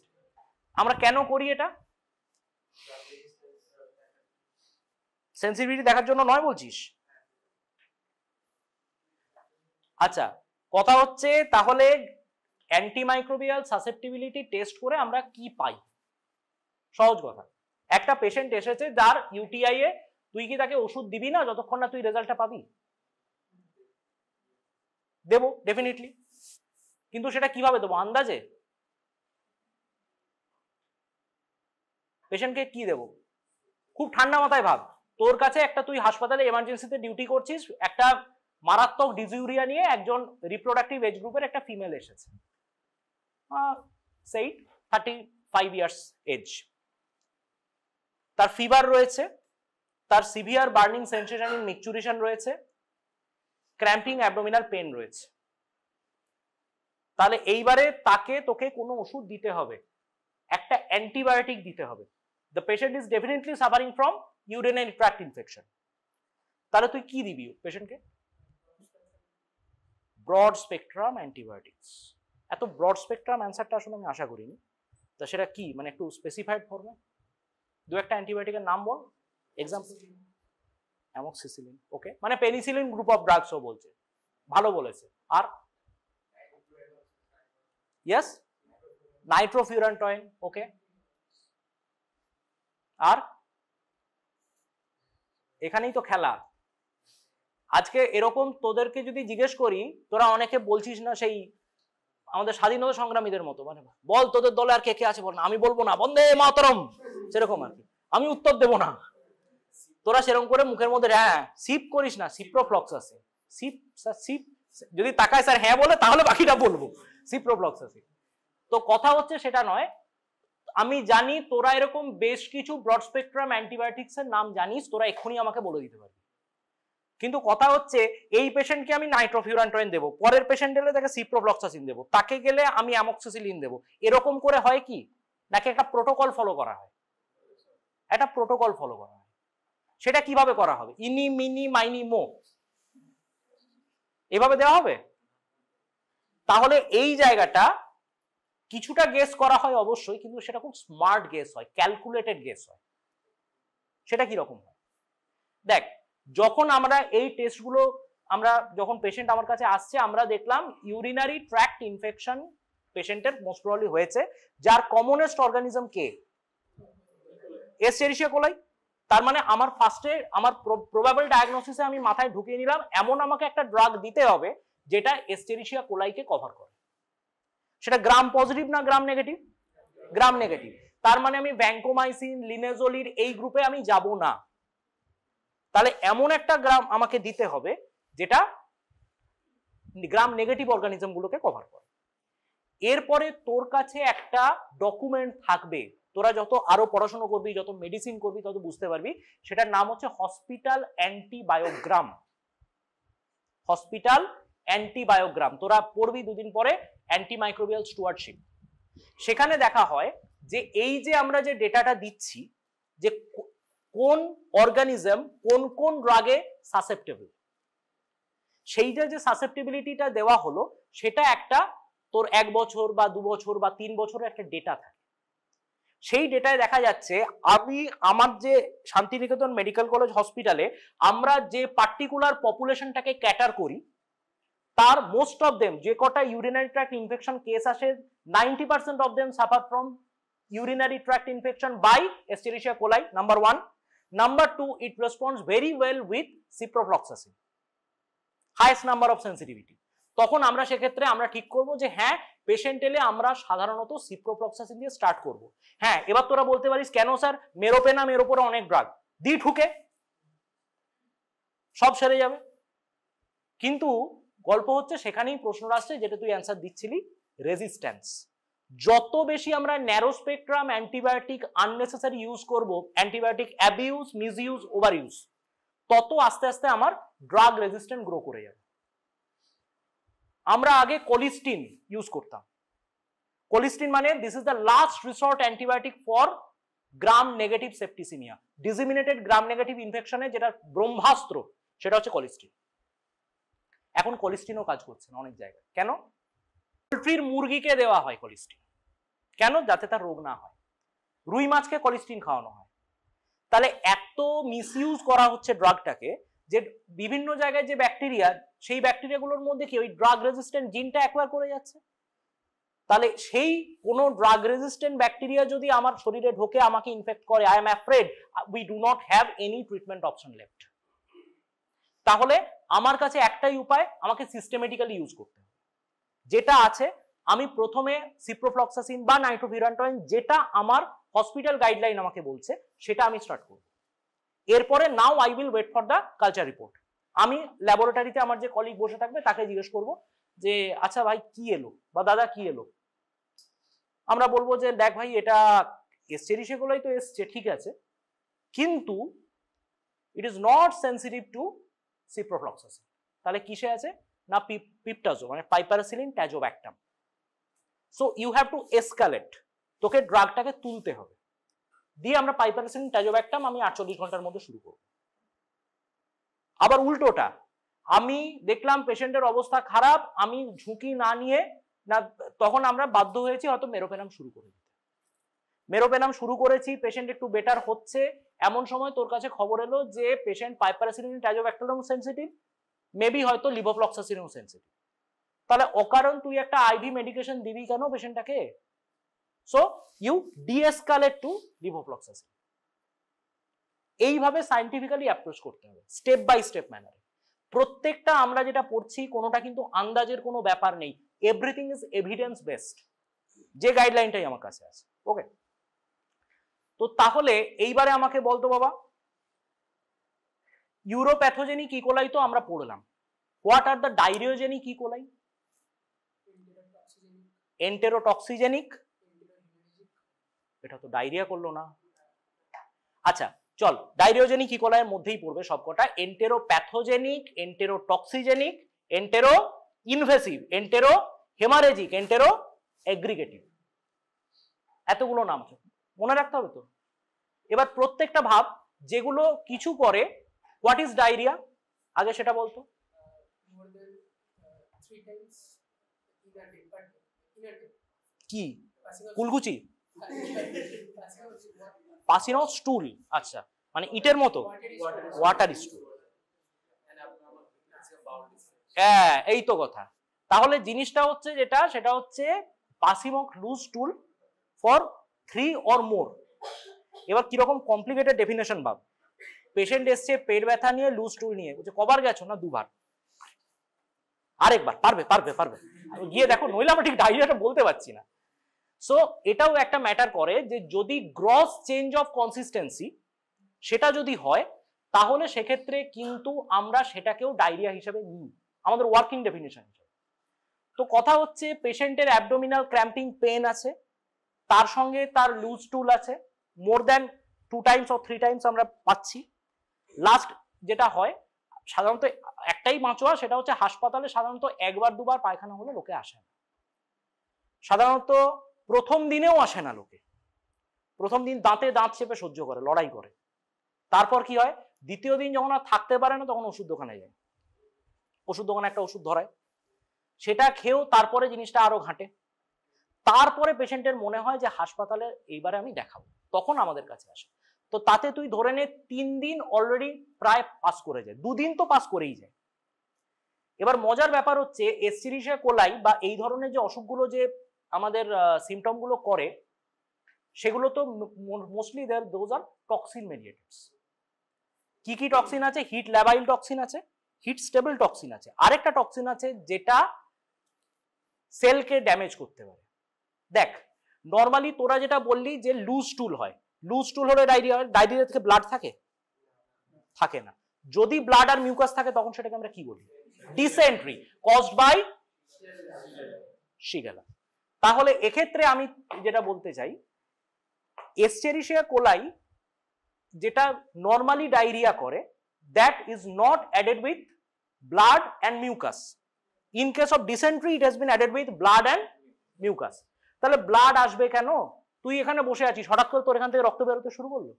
A: আমরা কেন করি এটা? সেন্সিটিভিটি দেখার জন্য নয় বলছিস? আচ্ছা, কথা হচ্ছে তাহলে অ্যান্টিমাইক্রোবিয়াল সাসেপ্টিবিলিটি টেস্ট করে আমরা কি পাই? সহজ কথা, একটা পেশেন্ট এসেছে যার UTI এ, তুই কি তাকে ওষুধ দিবি না যতক্ষণ না তুই রেজাল্টটা পাবি? দেবো ডেফিনেটলি, কিন্তু সেটা কিভাবে দেবো? আন্দাজে? পেশেন্টকে কি দেবো? খুব ঠান্ডা মাথায় ভাব, তোর কাছে একটা, তুই হাসপাতালে এমার্জেন্সিতে ডিউটি করছিস, একটা মারাত্মক ডিজিউরিয়া নিয়ে একজন রিপ্রোডাক্টিভ এজ গ্রুপের একটা ফিমেল এসেছে, সেই 35 ইয়ার্স এজ। তার ফিভার রয়েছে, তার সিভিয়ার বার্নিং সেন্সেশন ইন মিকচুরেশন রয়েছে, ক্র্যাম্পিং অ্যাবডোমিনাল পেন রয়েছে। তাহলে এইবারে তোকে কোনো ওষুধ দিতে হবে, একটা অ্যান্টিবায়োটিক দিতে হবে। The patient is definitely suffering from urinary tract infection. তাহলে তুই কি দিবি পেশেন্টকে? Broad spectrum antibiotics. এত ব্রড স্পেকট্রাম অ্যান্সারটা আসলে আমি আশা করিনি, তা সেটা কি, মানে একটু স্পেসিফাইড ফর্মে দু একটা অ্যান্টিবায়োটিকের নাম বল, এক্সাম্পল। অ্যামক্সিসিলিন, ওকে, মানে পেনিসিলিন গ্রুপ অফ ড্রাগসও বলছে, ভালো বলেছে। আর ইয়েস, নাইট্রোফিউরান্টয়েন, ওকে। আর এখানেই তো খেলা। আজকে এরকম তোদেরকে যদি জিজ্ঞেস করি, তোরা অনেকে বলছিস না সেই আমাদের স্বাধীনতা সংগ্রামীদের মতো, মানে বল তোদের দলে আর কে কে আছে বল না, আমি বলবো না বন্দে মাতরম, সেরকম আর কি, আমি উত্তর দেবো না। তোরা সেরকম করে মুখের মধ্যে হ্যাঁ সিপ করিস না, সিপ্রোফ্লক্স আছে, সিপ স্যার সিপ, যদি তাকায় স্যার হ্যাঁ বলে তাহলে বাকিটা বলবো, সিপ্রোফ্লক্স আছে। তো কথা হচ্ছে সেটা নয়, আমি জানি তোরা এরকম বেশ কিছু ব্রড স্পেকট্রাম অ্যান্টিবায়োটিক্স এর নাম জানিস, তোরা এক্ষুনি আমাকে বলে দিতে পারবি। কিন্তু কথা হচ্ছে এই পেশেন্টকে আমি নাইট্রোফিউরান্টয়েন দেবো, পরের পেশেন্ট এলে তাকে সিপ্রোফ্লক্সাসিন দেবো, তাকে গেলে আমি অ্যামক্সিসিলিন দেবো, এরকম করে হয় কি? নাকি একটা প্রোটোকল ফলো করা হয়? একটা প্রোটোকল ফলো করা হয়। সেটা কিভাবে করা হবে? ইনি মিনি মাইনি মো এভাবে দেওয়া হবে? তাহলে এই জায়গাটা কিছুটা গেস করা হয় অবশ্যই, কিন্তু সেটা খুব স্মার্ট গেস হয়, ক্যালকুলেটেড গেস হয়। সেটা কি রকম হয়? দেখ, যখন আমরা এই টেস্টগুলো আমরা যখন পেশেন্ট আমার কাছে আসছে, আমরা দেখলাম ইউরিনারি ট্র্যাক্ট ইনফেকশন পেশেন্টের মোস্ট প্রবাবলি হয়েছে, যার কমনেস্ট অর্গানিজম কে? এস্টেরিশিয়া কোলাই। তার মানে আমার ফার্স্টে আমার প্রবাবল ডায়াগনোসিসে আমি মাথায় ঢুকিয়ে নিলাম এমন আমাকে একটা ড্রাগ দিতে হবে যেটা এস্টেরিশিয়া কোলাইকে কভার করে। সেটা গ্রাম পজিটিভ না গ্রাম নেগেটিভ? Gram negative. তার মানে আমি ভ্যাঙ্কোমাইসিন, লিনেজোলির এই গ্রুপে আমি যাব না। তাহলে এমন একটা গ্রাম আমাকে দিতে হবে যেটা গ্রাম নেগেটিভ অর্গানিজম গুলোকে কভার করে। এরপরে তোর কাছে একটা ডকুমেন্ট থাকবে, তোরা যত আরো পড়াশোনা করবি, যত মেডিসিন করবি, তত বুঝতে পারবি, সেটার নাম হচ্ছে হসপিটাল অ্যান্টিবায়োগ্রাম। হসপিটাল অ্যান্টিবায়োগ্রাম তোরা পড়বি দুদিন পরে, অ্যান্টিমাইক্রোবিয়াল স্টুয়ার্ডশিপ। সেখানে দেখা হয় যে এই যে আমরা যে ডেটাটা দিচ্ছি যে কোন অর্গানিজম কোন কোন ড্রাগে সাসেপ্টেবল, সেইটা যে সাসেপ্টেবিলিটিটা দেওয়া হলো সেটা একটা তোর 1 বছর বা 2 বছর বা 3 বছরের একটা ডেটা থাকে। সেই ডেটায় দেখা যাচ্ছে আমি আমার যে শান্তিনিকেতন মেডিকেল কলেজ হসপিটালে আমরা যে পার্টিকুলার পপুলেশনটাকে ক্যাটার করি, তার মোস্ট অফ দেম যে কটা ইউরিনারি ট্র্যাক্ট ইনফেকশন কেস আসে, 90% of them suffer from urinary tract infection by Escherichia coli, number 1. Number 2, it responds very well with ciprofloxacin, highest number of sensitivity. তখন আমরা সেক্ষেত্রে আমরা ঠিক করব যে হ্যাঁ, পেশেন্ট এলে আমরা সাধারণত সিপ্রোফ্লক্সাসিন দিয়ে স্টার্ট করব। হ্যাঁ, এবার তোরা বলতে পারিস কেন স্যার, মেরোপেনাম এর উপরে অনেক ড্রাগ দি ঠুকে সব সেরে যাবে। কিন্তু গল্প হচ্ছে সেখানেই প্রশ্নটা আসছে যেটা তুই অ্যান্সার দিচ্ছিলি, রেজিস্ট্যান্স। যত বেশি আমরা narrow spectrum antibiotic unnecessary use করব, antibiotic abuse, misuse, over use, তত আস্তে আস্তে আমার ড্রাগ রেজিস্ট্যান্ট গ্রো করে যাবে। আমরা আগে কোলিস্টিন ইউজ করতাম। কোলিস্টিন মানে this is the last resort antibiotic for gram negative septicaemia, disseminated gram negative ইনফেকশনে যেটা ব্রহ্মাস্ত্র, সেটা হচ্ছে কোলিস্টিন। এখন কোলিস্টিনও কাজ করছে না অনেক জায়গায়। কেন? পোলট্রির মুরগিকে দেওয়া হয় কোলিস্টিন, কেন? যাতে তার রোগ না হয়। রুই মাছকে কোলিস্টিন খাওয়ানো হয়। তাহলে এত মিসইউজ করা হচ্ছে ড্রাগটাকে যে বিভিন্ন জায়গায় যে ব্যাকটেরিয়া, সেই ব্যাকটেরিয়াগুলোর মধ্যে কি ওই ড্রাগ রেজিস্ট্যান্ট জিনটা অ্যাকোয়ার করে যাচ্ছে। তাহলে সেই কোনো ড্রাগ রেজিস্ট্যান্ট ব্যাকটেরিয়া যদি আমার শরীরে ঢোকে, আমাকে ইনফেক্ট করে, I am afraid we do not have any treatment option left. তাহলে আমার কাছে একটাই উপায়, আমাকে সিস্টেমেটিক্যালি ইউজ করতে হবে। যেটা আছে, আমি প্রথমে সিপ্রোফ্লক্সাসিন বা নাইট্রোফিউরান্টয়েন, যেটা আমার হসপিটাল গাইডলাইন আমাকে বলছে, সেটা আমি স্টার্ট করব। এরপরে now I will wait for the culture report. আমি ল্যাবরেটরিতে আমার যে কলিগ বসে থাকবে তাকে জিজ্ঞেস করব যে আচ্ছা ভাই কি এলো, বা দাদা কি এলো। আমরা বলবো যে দেখ ভাই, এটা এসচেরিশিয়া কোলাই তো এসছে, ঠিক আছে, কিন্তু it is not sensitive to ciprofloxacin. তাহলে কিসে আছে না, পিপটাজো মানে piperacillin tazobactam. So you have to escalate, তোকে ড্রাগটাকে তুলতে হবে। দিয়ে আমরা পাইপারাসিলিন ট্যাজোব্যাক্টাম আমি 48 ঘন্টার মধ্যে শুরু করব। আবার উল্টোটা, আমি দেখলাম পেশেন্টের অবস্থা খারাপ, আমি ঝুঁকি না নিয়ে না, তখন আমরা বাধ্য হয়েছি হয়তো মেরোপেনাম শুরু করে দিতে। মেরোপেনাম শুরু করেছি, পেশেন্ট একটু বেটার হচ্ছে, এমন সময় তোর কাছে খবর এলো যে পেশেন্ট পাইপারাসিলিন ট্যাজোব্যাক্টাম সেন্সিটিভ, মেবি হয়তো লিভোফ্লক্সাসিনও সেন্সিটিভ। তাহলে অকারণ তুই একটা আইভি মেডিকেশন দিবি কেন পেশেন্টটাকে? So you deescalate to levofloxacin. এইভাবে সায়েন্টিফিক্যালি অ্যাপ্রোচ করতে হবে, স্টেপ বাই স্টেপ ম্যানারে। প্রত্যেকটা আমরা যেটা পড়ছি কোনোটা কিন্তু আন্দাজের কোনো ব্যাপার নেই, এভরিথিং ইজ এভিডেন্স বেসড, যে গাইডলাইনটাই আমার কাছে আছে। ওকে, তো তাহলে এইবারে আমাকে বলতো বাবা, ইউরোপ্যাথোজেনিক ইকোলাই তো আমরা পড়লাম, হোয়াট আর দ্য ডায়রিওজেনিক ইকোলাই? এন্টেরোটক্সিজেনিক, এটা তো ডায়রিয়া করলো না। আচ্ছা চল, ডায়রিওজেনিক ইকোলাইয়ের মধ্যেই পড়বে সবকটা, enteropathogenic, enterotoxigenic, entero invasive, entero haemorrhagic, entero aggregative, এতগুলো নাম মনে রাখতে হবে তো। এবার প্রত্যেকটা ভাব যেগুলো কিছু করে। হোয়াট ইজ ডায়রিয়া আগে সেটা বলতো। কি কুলকুচি, পাসিং আউট স্টুল, আচ্ছা মানে ইটের মতো, ওয়াটার স্টুল, হ্যাঁ এই তো কথা। তাহলে জিনিসটা হচ্ছে যেটা, সেটা হচ্ছে passing out loose stool for 3 or more। এবার কিরকম কমপ্লিকেটেড ডেফিনেশন ভাব, পেশেন্ট এসছে পেট ব্যথা নিয়ে, লুজ স্টুল নিয়ে, বলছে কবার গেছো, না 2 বার, আরেকবার, পারবে পারবে পারবে, গিয়ে দেখো, নইলে আমরা ঠিক ডায়রিয়াটা বলতে পারছি না। সো এটাও একটা ম্যাটার করে যে যদি গ্রস চেঞ্জ অফ কনসিস্টেন্সি সেটা যদি হয়, তাহলে সেক্ষেত্রে কিন্তু আমরা সেটাকেও ডায়রিয়া হিসেবে নিই, আমাদের ওয়ার্কিং ডেফিনেশন হিসেবে। তো কথা হচ্ছে পেশেন্টের অ্যাবডোমিনাল ক্র্যাম্পিং পেন আছে, তার সঙ্গে তার লুজ স্টুল আছে, more than 2 times or 3 times আমরা পাচ্ছি। লাস্ট যেটা হয় সাধারণত একটাই বাঁচোয়া, সেটা হচ্ছে হাসপাতালে সাধারণত 1-2 বার পায়খানা হলে লোকে আসে না, সাধারণত প্রথম দিনেও আসে না লোকে, প্রথম দিন দাঁতে দাঁত চেপে সহ্য করে, লড়াই করে। তারপর কি হয়, দ্বিতীয় দিন যখন আর থাকতে পারে না, তখন ওষুধ দোকানে যায়, ওষুধ দোকানে একটা ওষুধ ধরায়, সেটা খেয়েও তারপরে জিনিসটা আরো ঘাটে। তারপরে পেশেন্টের মনে হয় যে হাসপাতালে এইবারে আমি দেখাবো, তখন আমাদের কাছে আসে। তো তাতে তুই ধরে নে 3 দিন অলরেডি প্রায় পাস করে যায়, 2 দিন তো পাস করেই যায়। এবার মজার ব্যাপার হচ্ছে এস্টেরিশিয়া কোলাই বা এই ধরনের যে অসুখগুলো যে আমাদের সিমটম গুলো করে, সেগুলো তো মোস্টলি দোজ আর টক্সিন মেডিয়েটেডস। কি কি টক্সিন আছে, হিট ল্যাবাইল টক্সিন আছে, হিট স্টেবল টক্সিন আছে, আরেকটা টক্সিন আছে যেটা সেলকে ড্যামেজ করতে পারে। দেখ নর্মালি তোরা যেটা বললি যে লুজ স্টুল হয়, লুজ স্টুল হলে ডায়রিয়া হয়, ডায়রিয়া থেকে ব্লাড থাকে থাকে না। যদি ব্লাড আর মিউকাস থাকে তখন সেটাকে আমরা কি বলি, ডিসেন্ট্রি কজড বাই শিগেলা। তাহলে এক্ষেত্রে আমি যেটা বলতে চাই, এস্টেরিশিয়া কোলাই যেটা নর্মালি ডায়রিয়া করে, that is not added with blood and mucous. In case of dysentery it has been added with blood and mucous. তাহলে ব্লাড আসবে কেন, তুই এখানে বসে আছিস, হঠাৎ করে তোর এখান থেকে রক্ত বেরোতে শুরু করলো,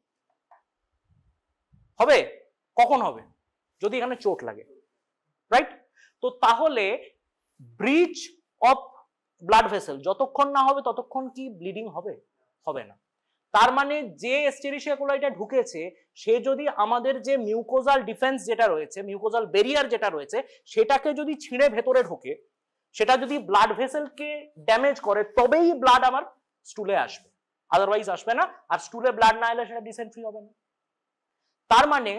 A: হবে? কখন হবে? যদি এখানে চোট লাগে, রাইট? তো তাহলে ব্রিচ অফ ব্লাড ভেসেল যতক্ষণ না হবে ততক্ষণ কি ব্লিডিং হবে? হবে না। তার মানে যে এস্টেরিশিয়া কোলাইটা ঢুকেছে, সে যদি আমাদের যে মিউকোজাল ডিফেন্স যেটা রয়েছে, মিউকোজাল ব্যারিয়ার যেটা রয়েছে, সেটাকে যদি ছিঁড়ে ভেতরে ঢোকে, সেটা যদি ব্লাড ভেসেলকে ড্যামেজ করে, তবেই ব্লাড আমার স্টুলে আসবে, আদারওয়াইজ আসবে না। আর স্টুলে ব্লাড না এলে সেটা ডিসেন্ট্রি হবে না। তার মানে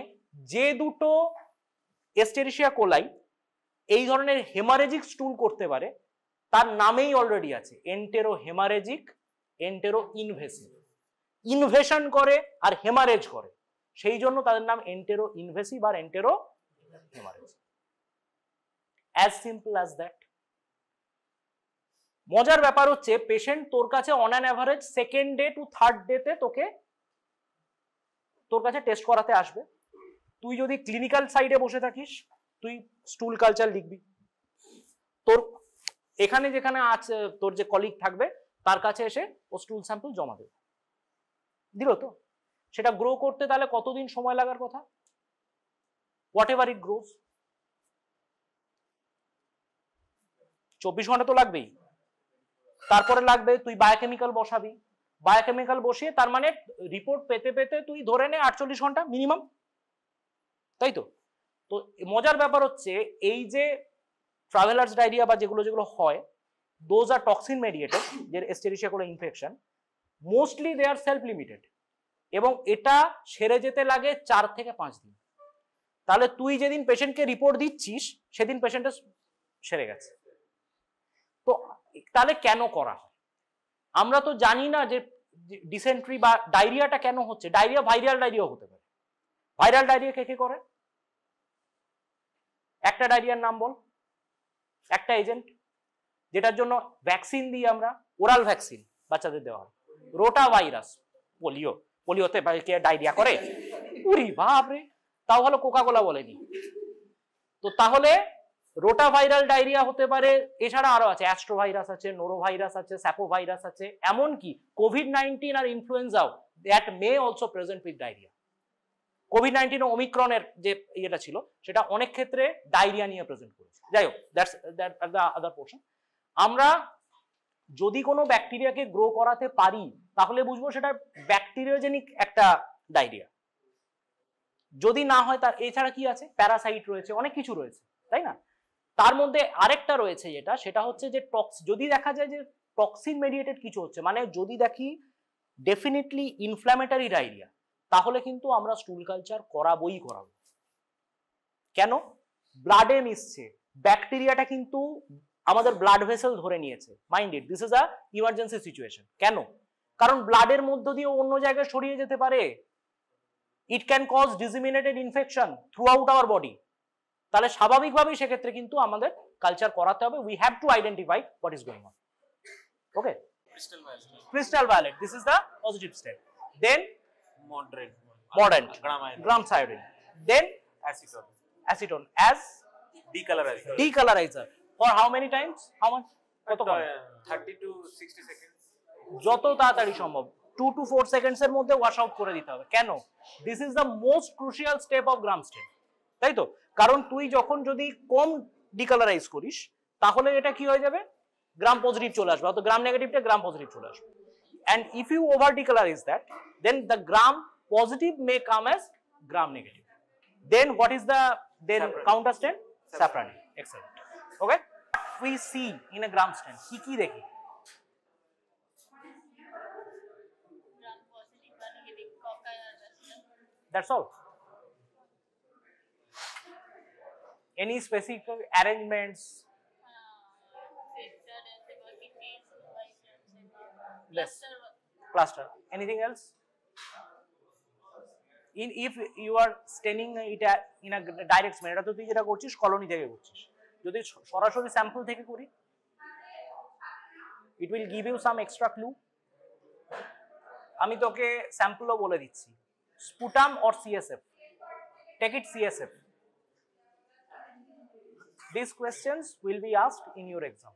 A: যে দুটো এস্টেরিশিয়া কোলাই এই ধরনের হেমারেজিক স্টুল করতে পারে, তার নামেই অলরেডি আছে entero haemorrhagic, entero invasive. Invasion করে আর হেমারেজ করে, সেই জন্য তাদের নাম এন্টেরো ইনভেসিভ আর entero haemorrhage. As simple as that. মজার ব্যাপার হচ্ছে পেশেন্ট তোর কাছে on an average 2nd day to 3rd ডেতে তোর কাছে টেস্ট করাতে আসবে। তুই যদি ক্লিনিক্যাল সাইডে বসে থাকিস, তুই স্টুল কালচার লিখবি, তোর এখানে যেখানে আছে তোর যে কলিগ থাকবে তার কাছে এসে ও স্টুল স্যাম্পল জমা দেবে, দিল তো। সেটা গ্রো করতে তাহলে কতদিন সময় লাগার কথা? হোয়াট এভার ইট গ্রোজ, 24 ঘন্টা তো লাগবেই। তারপরে লাগবে তুই বায়োকেমিক্যাল বসাবি, বায়োকেমিক্যাল বসিয়ে তার মানে রিপোর্ট পেতে পেতে তুই ধরে নে 48 ঘন্টা মিনিমাম, তাই তো? তো মজার ব্যাপার হচ্ছে এই যে ট্রাভেলার্স ডায়রিয়া বা যেগুলো যেগুলো হয়, দোজ আর টক্সিন মেডিয়েটেড, যে Escherichia coli infection, mostly they are self limited, এবং এটা সেরে যেতে লাগে 4 থেকে 5 দিন। তাহলে তুই যেদিন পেশেন্টকে রিপোর্ট দিচ্ছিস সেদিন পেশেন্টের সেরে গেছে। তো তাহলে কেন করা হয়? আমরা তো জানি না যে ডিসেন্ট্রি বা ডায়রিয়াটা কেন হচ্ছে। ডায়রিয়া ভাইরাল ডায়রিয়া হতে পারে। ভাইরাল ডায়রিয়া কে কে করে? একটা ডায়রিয়ার নাম বল, একটা এজেন্ট যেটার জন্য ভ্যাকসিন দিই আমরা, ওরাল ভ্যাকসিন বাচ্চাদের দেওয়া হয়, রোটা ভাইরাস। পোলিও, পোলিওতে কে ডায়রিয়া করে? উরি বাপ রে, তাও হলো কোকা কোলা বলেনি তো। তাহলে রোটা ভাইরাল ডায়রিয়া হতে পারে, এছাড়া আরো আছে, অ্যাস্ট্রো ভাইরাস আছে, নোরো ভাইরাস আছে, স্যাপো ভাইরাস আছে, এমনকি কোভিড-19 আর ইনফ্লুয়েঞ্জাও that may also present with diarrhoea. কোভিড-19 ওমিক্রনের যে ইয়েটা ছিল সেটা অনেক ক্ষেত্রে ডায়রিয়া নিয়ে প্রেজেন্ট করেছে। যাই হোক, দ্যাটস দ্য আদার পোর্শন। আমরা যদি কোনো ব্যাকটেরিয়াকে গ্রো করাতে পারি তাহলে বুঝবো সেটা ব্যাকটেরিয়াজেনিক একটা ডায়রিয়া। যদি না হয় তার এছাড়া কি আছে, প্যারাসাইট রয়েছে, অনেক কিছু রয়েছে, তাই না? তার মধ্যে আরেকটা রয়েছে সেটা হচ্ছে যে যদি দেখা যায় যে টক্সিন মেডিয়েটেড কিছু হচ্ছে, মানে যদি দেখি ডেফিনেটলি ইনফ্ল্যামেটরি ডায়রিয়া, তাহলে কিন্তু আমরা স্টুল কালচার করাবোই করাবো। কেন? ব্লাডে মিশছে, ব্যাকটেরিয়াটা কিন্তু আমাদের ব্লাড ভেসেল ধরে নিয়েছে। Mind it, this is a emergency situation. কেন? কারণ ব্লাডের মধ্য দিয়ে অন্য জায়গায় ছড়িয়ে যেতে পারে। It can cause disseminated infection throughout our body. তাহলে স্বাভাবিকভাবেই সেক্ষেত্রে কিন্তু আমাদের কালচার করাতে হবে। We have to identify what is going on. Okay, crystal violet, this is the positive state. Then moderate gram iodine, then acetone as decolorizer for how many times, how much, কত
B: 30 to 60 seconds,
A: যত তাড়াতাড়ি সম্ভব 2 to 4 seconds এর মধ্যে wash out করে দিতে হবে। কেন? This is the most crucial step of gram stain, তাই তো? কারণ তুই যখন যদি কম ডিকালারাইজ করিস তাহলে এটা কি হয়ে যাবে, গ্রাম পজিটিভ চলে আসবে, অত গ্রাম নেগেটিভটা গ্রাম পজিটিভ চলে আসবে। and if you over decolorize that, then the gram positive may come as gram negative. Then what is the counter stain? Saffron. Excellent. Okay, we see in a gram stain ki dekhi,
C: gram positive or negative cocci or Western.
A: that's all. Any specific arrangements? Less cluster. Anything else? If you are staining it in a direct manner, এটা তো তুই যেটা করছিস colony থেকে করছিস, যদি সরাসরি sample থেকে করি it will give you some extra clue. আমি তোকে স্যাম্পলও বলে দিচ্ছি, sputum or CSF, take it CSF. These questions will be asked in your exam.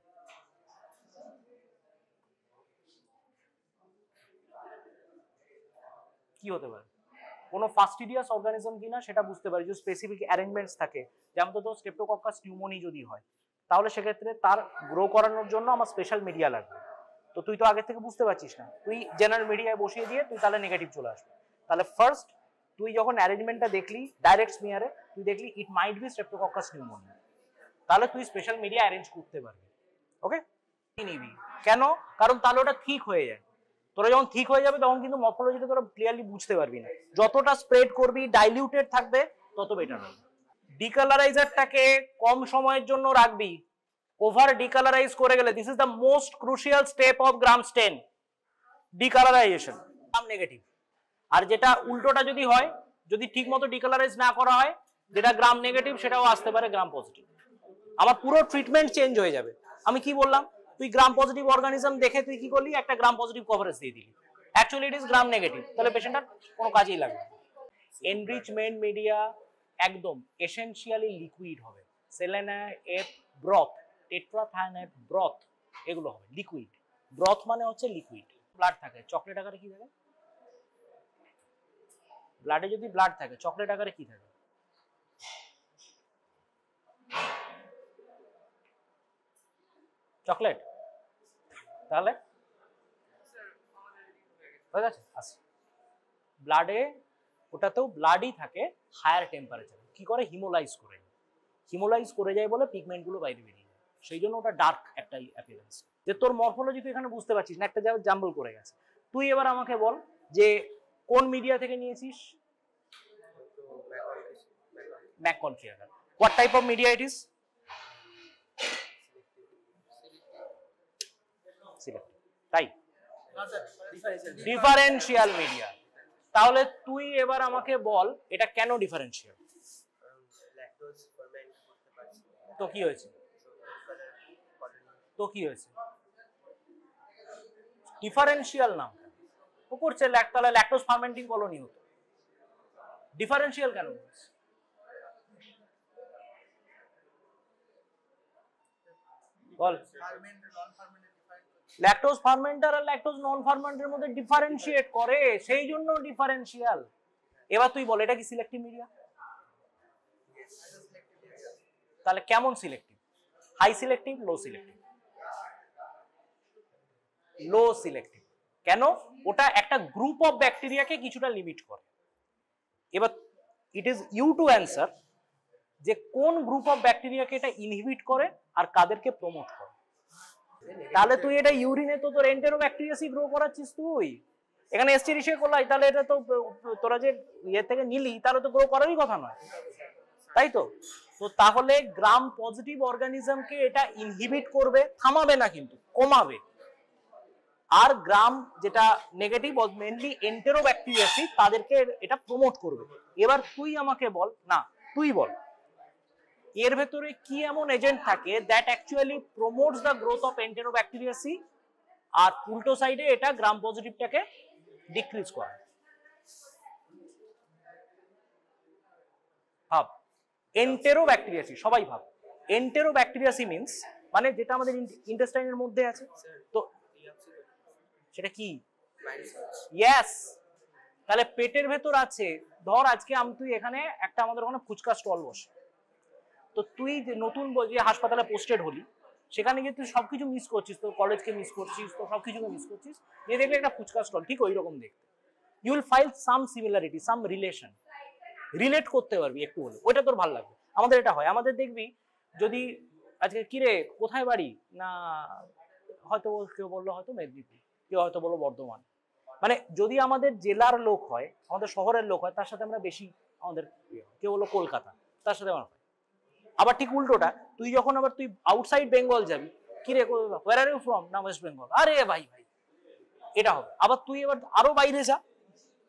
A: কি হতে পারে, কোনো ফাস্টিডিয়াস অর্গানিজম কিনা সেটা বুঝতে পারি, যে স্পেসিফিক অ্যারেঞ্জমেন্টস থাকে, যেমন তো স্ট্রেপ্টোকক্কাস নিউমোনি যদি হয় তাহলে সেক্ষেত্রে তার গ্রো করানোর জন্য আমার স্পেশাল মিডিয়া লাগবে। তো তুই তো আগে থেকে বুঝতে পারছিস না, তুই জেনারেল মিডিয়ায় বসিয়ে দিয়ে তুই তাহলে নেগেটিভ চলে আসবে। তাহলে ফার্স্ট তুই যখন অ্যারেঞ্জমেন্টটা দেখলি ডাইরেক্ট স্মিয়ারে, তুই দেখলি ইট মাইট বি স্ট্রেপ্টোকক্কাস নিউমোনি, তাহলে তুই স্পেশাল মিডিয়া অ্যারেঞ্জ করতে পারবি। ওকে, নিবি কেন? কারণ তাহলে ওটা ঠিক হয়ে যায়। তোরা যখন ঠিক হয়ে যাবে তখন কিন্তু মরফোলজিটা তোরা ক্লিয়ারলি বুঝতে পারবি না। যতটা স্প্রেড করবি ডাইলিউটেড থাকবে তত বেটার হবে। ডিকালারাইজারটাকে কম সময়ের জন্য রাখবি, ওভার ডিকালারাইজ করে গেলে, this is the most crucial step of gram stain, decolourisation, gram negative. আর যেটা উল্টোটা যদি হয়, যদি ঠিক মতো ডিকালারাইজ না করা হয়, যেটা গ্রাম নেগেটিভ সেটাও আসতে পারে গ্রাম পজিটিভ। আমার পুরো ট্রিটমেন্ট চেঞ্জ হয়ে যাবে। আমি কি বললাম, তুই গ্রাম পজিটিভ অর্গানিজম দেখে তুই কি করলি, একটা গ্রাম পজিটিভ কভারেজ দিয়ে দিলি, actually it is gram negative, তাহলে পেশেন্টটার কোনো কাজেই লাগবে না। এনরিচমেন্ট মিডিয়া একদম এসেনশিয়ালি লিকুইড হবে, সেলেনাইট ব্রথ, টেট্রাথায়োনাইট ব্রথ, এগুলো হবে লিকুইড। ব্রথ মানে হচ্ছে লিকুইড। ব্লাড থাকে, চকলেট আকারে কি থাকে? ব্লাডে যদি ব্লাড থাকে চকলেট আকারে কি থাকে? চকলেট। তাহলে হয়ে গেছে। আচ্ছা, ব্লাডে ওটাতেও ব্লাডই থাকে হায়ার টেম্পারেচারে, কি করে? হিমোলাইজ করে যায়। হিমোলাইজ করে যায় বলে পিগমেন্টগুলো বাইরে বেরিয়ে যায়, সেই জন্য ওটা ডার্ক একটা অ্যাপিয়ারেন্স। যে তোর মরফোলজি তুই এখানে বুঝতে পারছিস না, একটা জায়গায় জাম্বল করে গেছে। তুই এবার আমাকে বল যে কোন মিডিয়া থেকে নিয়েছিস? MacConkey. What type of media it is? তাই ডিফারেন্সিয়াল মিডিয়া। তাহলে তুই এবার আমাকে বল এটা কেন ডিফারেন্সিয়াল? তো কি হয়েছে? তো কি হয়েছে? ডিফারেন্সিয়াল নাম ও করছে, তাহলে ল্যাকটোজ ফার্মেন্টিং কলোনি হতো, ডিফারেন্সিয়াল কেন? বল। ল্যাকটোজ ফার্মেন্টার আর ল্যাকটোজ নন ফার্মেন্টের মধ্যে ডিফারেন্সিয়েট করে, সেই জন্য ডিফারেন্সিয়াল। এবার তুই বল এটা কি সিলেক্টিভ মিডিয়া? তাহলে কেমন সিলেক্টিভ? হাই সিলেক্টিভ, লো সিলেক্টিভ? লো সিলেক্টিভ। কেন? ওটা একটা গ্রুপ অফ ব্যাকটেরিয়াকে কিছুটা লিমিট করে। এবার it is you to answer যে কোন গ্রুপ অফ ব্যাকটেরিয়াকে এটা ইনহিবিট করে আর কাদেরকে প্রমোট করে। তাহলে তুই এটা ইউরিনে তো তোর এন্টেরোব্যাকটেরিয়াসই গ্রো করাচ্ছিস তুই। এখানে এস্টেরিশিয়া কোলাই, তাহলে এটা তো তোরা যে ইয়ে থেকে নিলি তাহলে তো গ্রো করারই কথা নয়, তাই তো? তো তাহলে গ্রাম পজিটিভ অর্গানিজমকে এটা ইনহিবিট করবে, থামাবে না কিন্তু, কমাবে। আর গ্রাম যেটা নেগেটিভ মেনলি এন্টেরোব্যাকটেরিয়াসি তাদেরকে এটা প্রমোট করবে। এবার তুই আমাকে বল, না তুই বল এর ভেতরে কি এমন এজেন্ট থাকে that actually promotes the growth of Enterobacteriaceae আর উল্টো সাইডে এটা গ্রাম পজিটিভটাকে ডিক্রিজ করে। ভাব এন্টেরোব্যাকটেরিয়াসি, সবাই ভাব এন্টেরোব্যাকটেরিয়াসি মিন্স মানে যেটা আমাদের ইন্টেস্টাইনের মধ্যে আছে। তো সেটা কি? ইয়েস। তাহলে পেটের ভেতর আছে, ধর আজকে তুই এখানে একটা আমাদের ওখানে ফুচকা স্টল বসে, তো তুই যে নতুন যে হাসপাতালে পোস্টেড হলি সেখানে গিয়ে তুই সবকিছু মিস করছিস, তোর কলেজকে মিস করছিস, তো সবকিছুকে মিস করছিস, নিয়ে দেখলে একটা ফুচকা স্টল ঠিক ওই রকম দেখতে, ইউ উইল ফাইল some similarity, some relation, relate করতে পারবি একটু হলে, ওইটা তোর ভালো লাগবে। আমাদের এটা হয়, আমাদের দেখবি যদি আজকে কিরে কোথায় বাড়ি, না হয়তো কেউ বললো হয়তো মেদিনীপুর, কেউ হয়তো বললো বর্ধমান, মানে যদি আমাদের জেলার লোক হয়, আমাদের শহরের লোক হয়, তার সাথে আমরা বেশি আমাদের কেউ বললো কলকাতা, তার সাথে আমার হয়। আবার ঠিক উল্টোটা, তুই যখন আবার তুই আউটসাইড বেঙ্গল যাবি, কিরে হোয়ার আর ইউ ফ্রম, না ওয়েস্ট বেঙ্গল, আরে ভাই ভাই, এটা হবে। আবার তুই এবার আরো বাইরে যা,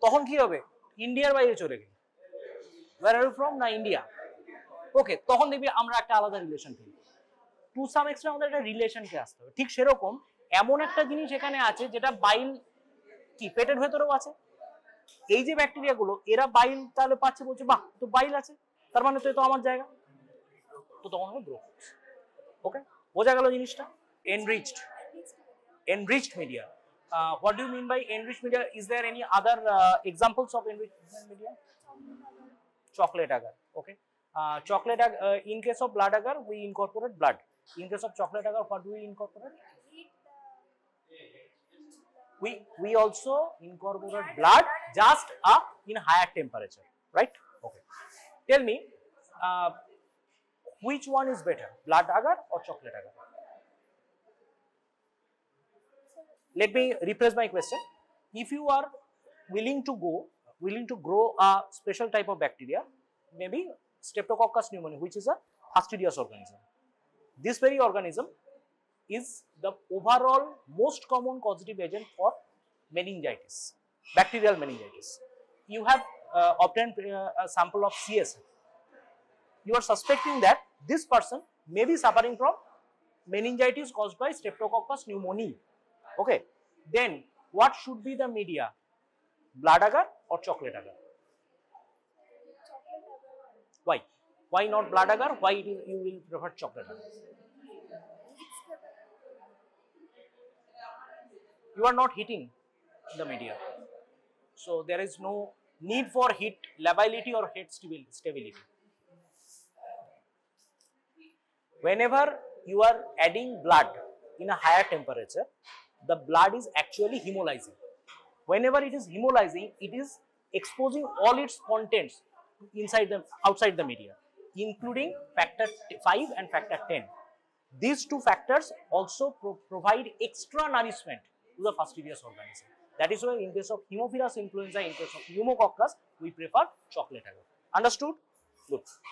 A: তখন কি হবে, ইন্ডিয়ার বাইরে চলে গেলি, হোয়ার আর ইউ ফ্রম, না ইন্ডিয়া, ওকে, তখন দেখবি আমরা একটা আলাদা রিলেশন ফিল করি। টু সাম এক্সটেন্ট আমাদের একটা রিলেশনকে আসতে হবে। ঠিক সেরকম এমন একটা জিনিস এখানে আছে যেটা বাইল কি পেটের ভেতরেও আছে। এই যে ব্যাকটেরিয়া গুলো এরা বাইল তাহলে পাচ্ছে, বলছে বাহ তো বাইল আছে, তার মানে তো আমার জায়গা, তো তখন হবে গ্রো। ওকে, বোঝা গেল জিনিসটা? enriched media. What do you mean by enriched media? Is there any other examples of enrichment media? Chocolate agar. Okay. Chocolate agar, in case of blood agar we incorporate blood. In case of chocolate agar, what do we incorporate? We also incorporate blood, just in higher temperature, right? Okay. Tell me, which one is better, blood agar or chocolate agar? Let me rephrase my question. If you are willing to grow a special type of bacteria, maybe Streptococcus pneumoniae, which is a fastidious organism. This very organism is the overall most common causative agent for meningitis, bacterial meningitis. You have obtained a sample of CSF. You are suspecting that this person may be suffering from meningitis caused by Streptococcus pneumoniae. Okay, then what should be the media, blood agar or chocolate agar? Why not blood agar? Why you will prefer chocolate agar? You are not heating the media, so there is no need for heat lability or heat stability. Whenever you are adding blood in a higher temperature, the blood is actually hemolyzing. Whenever it is hemolyzing, it is exposing all its contents outside the media, including factor 5 and factor 10. These two factors also provide extra nourishment to the fastidious organism. That is why in case of Haemophilus influenza, in case of pneumococcus, we prefer chocolate agar. Understood? Good.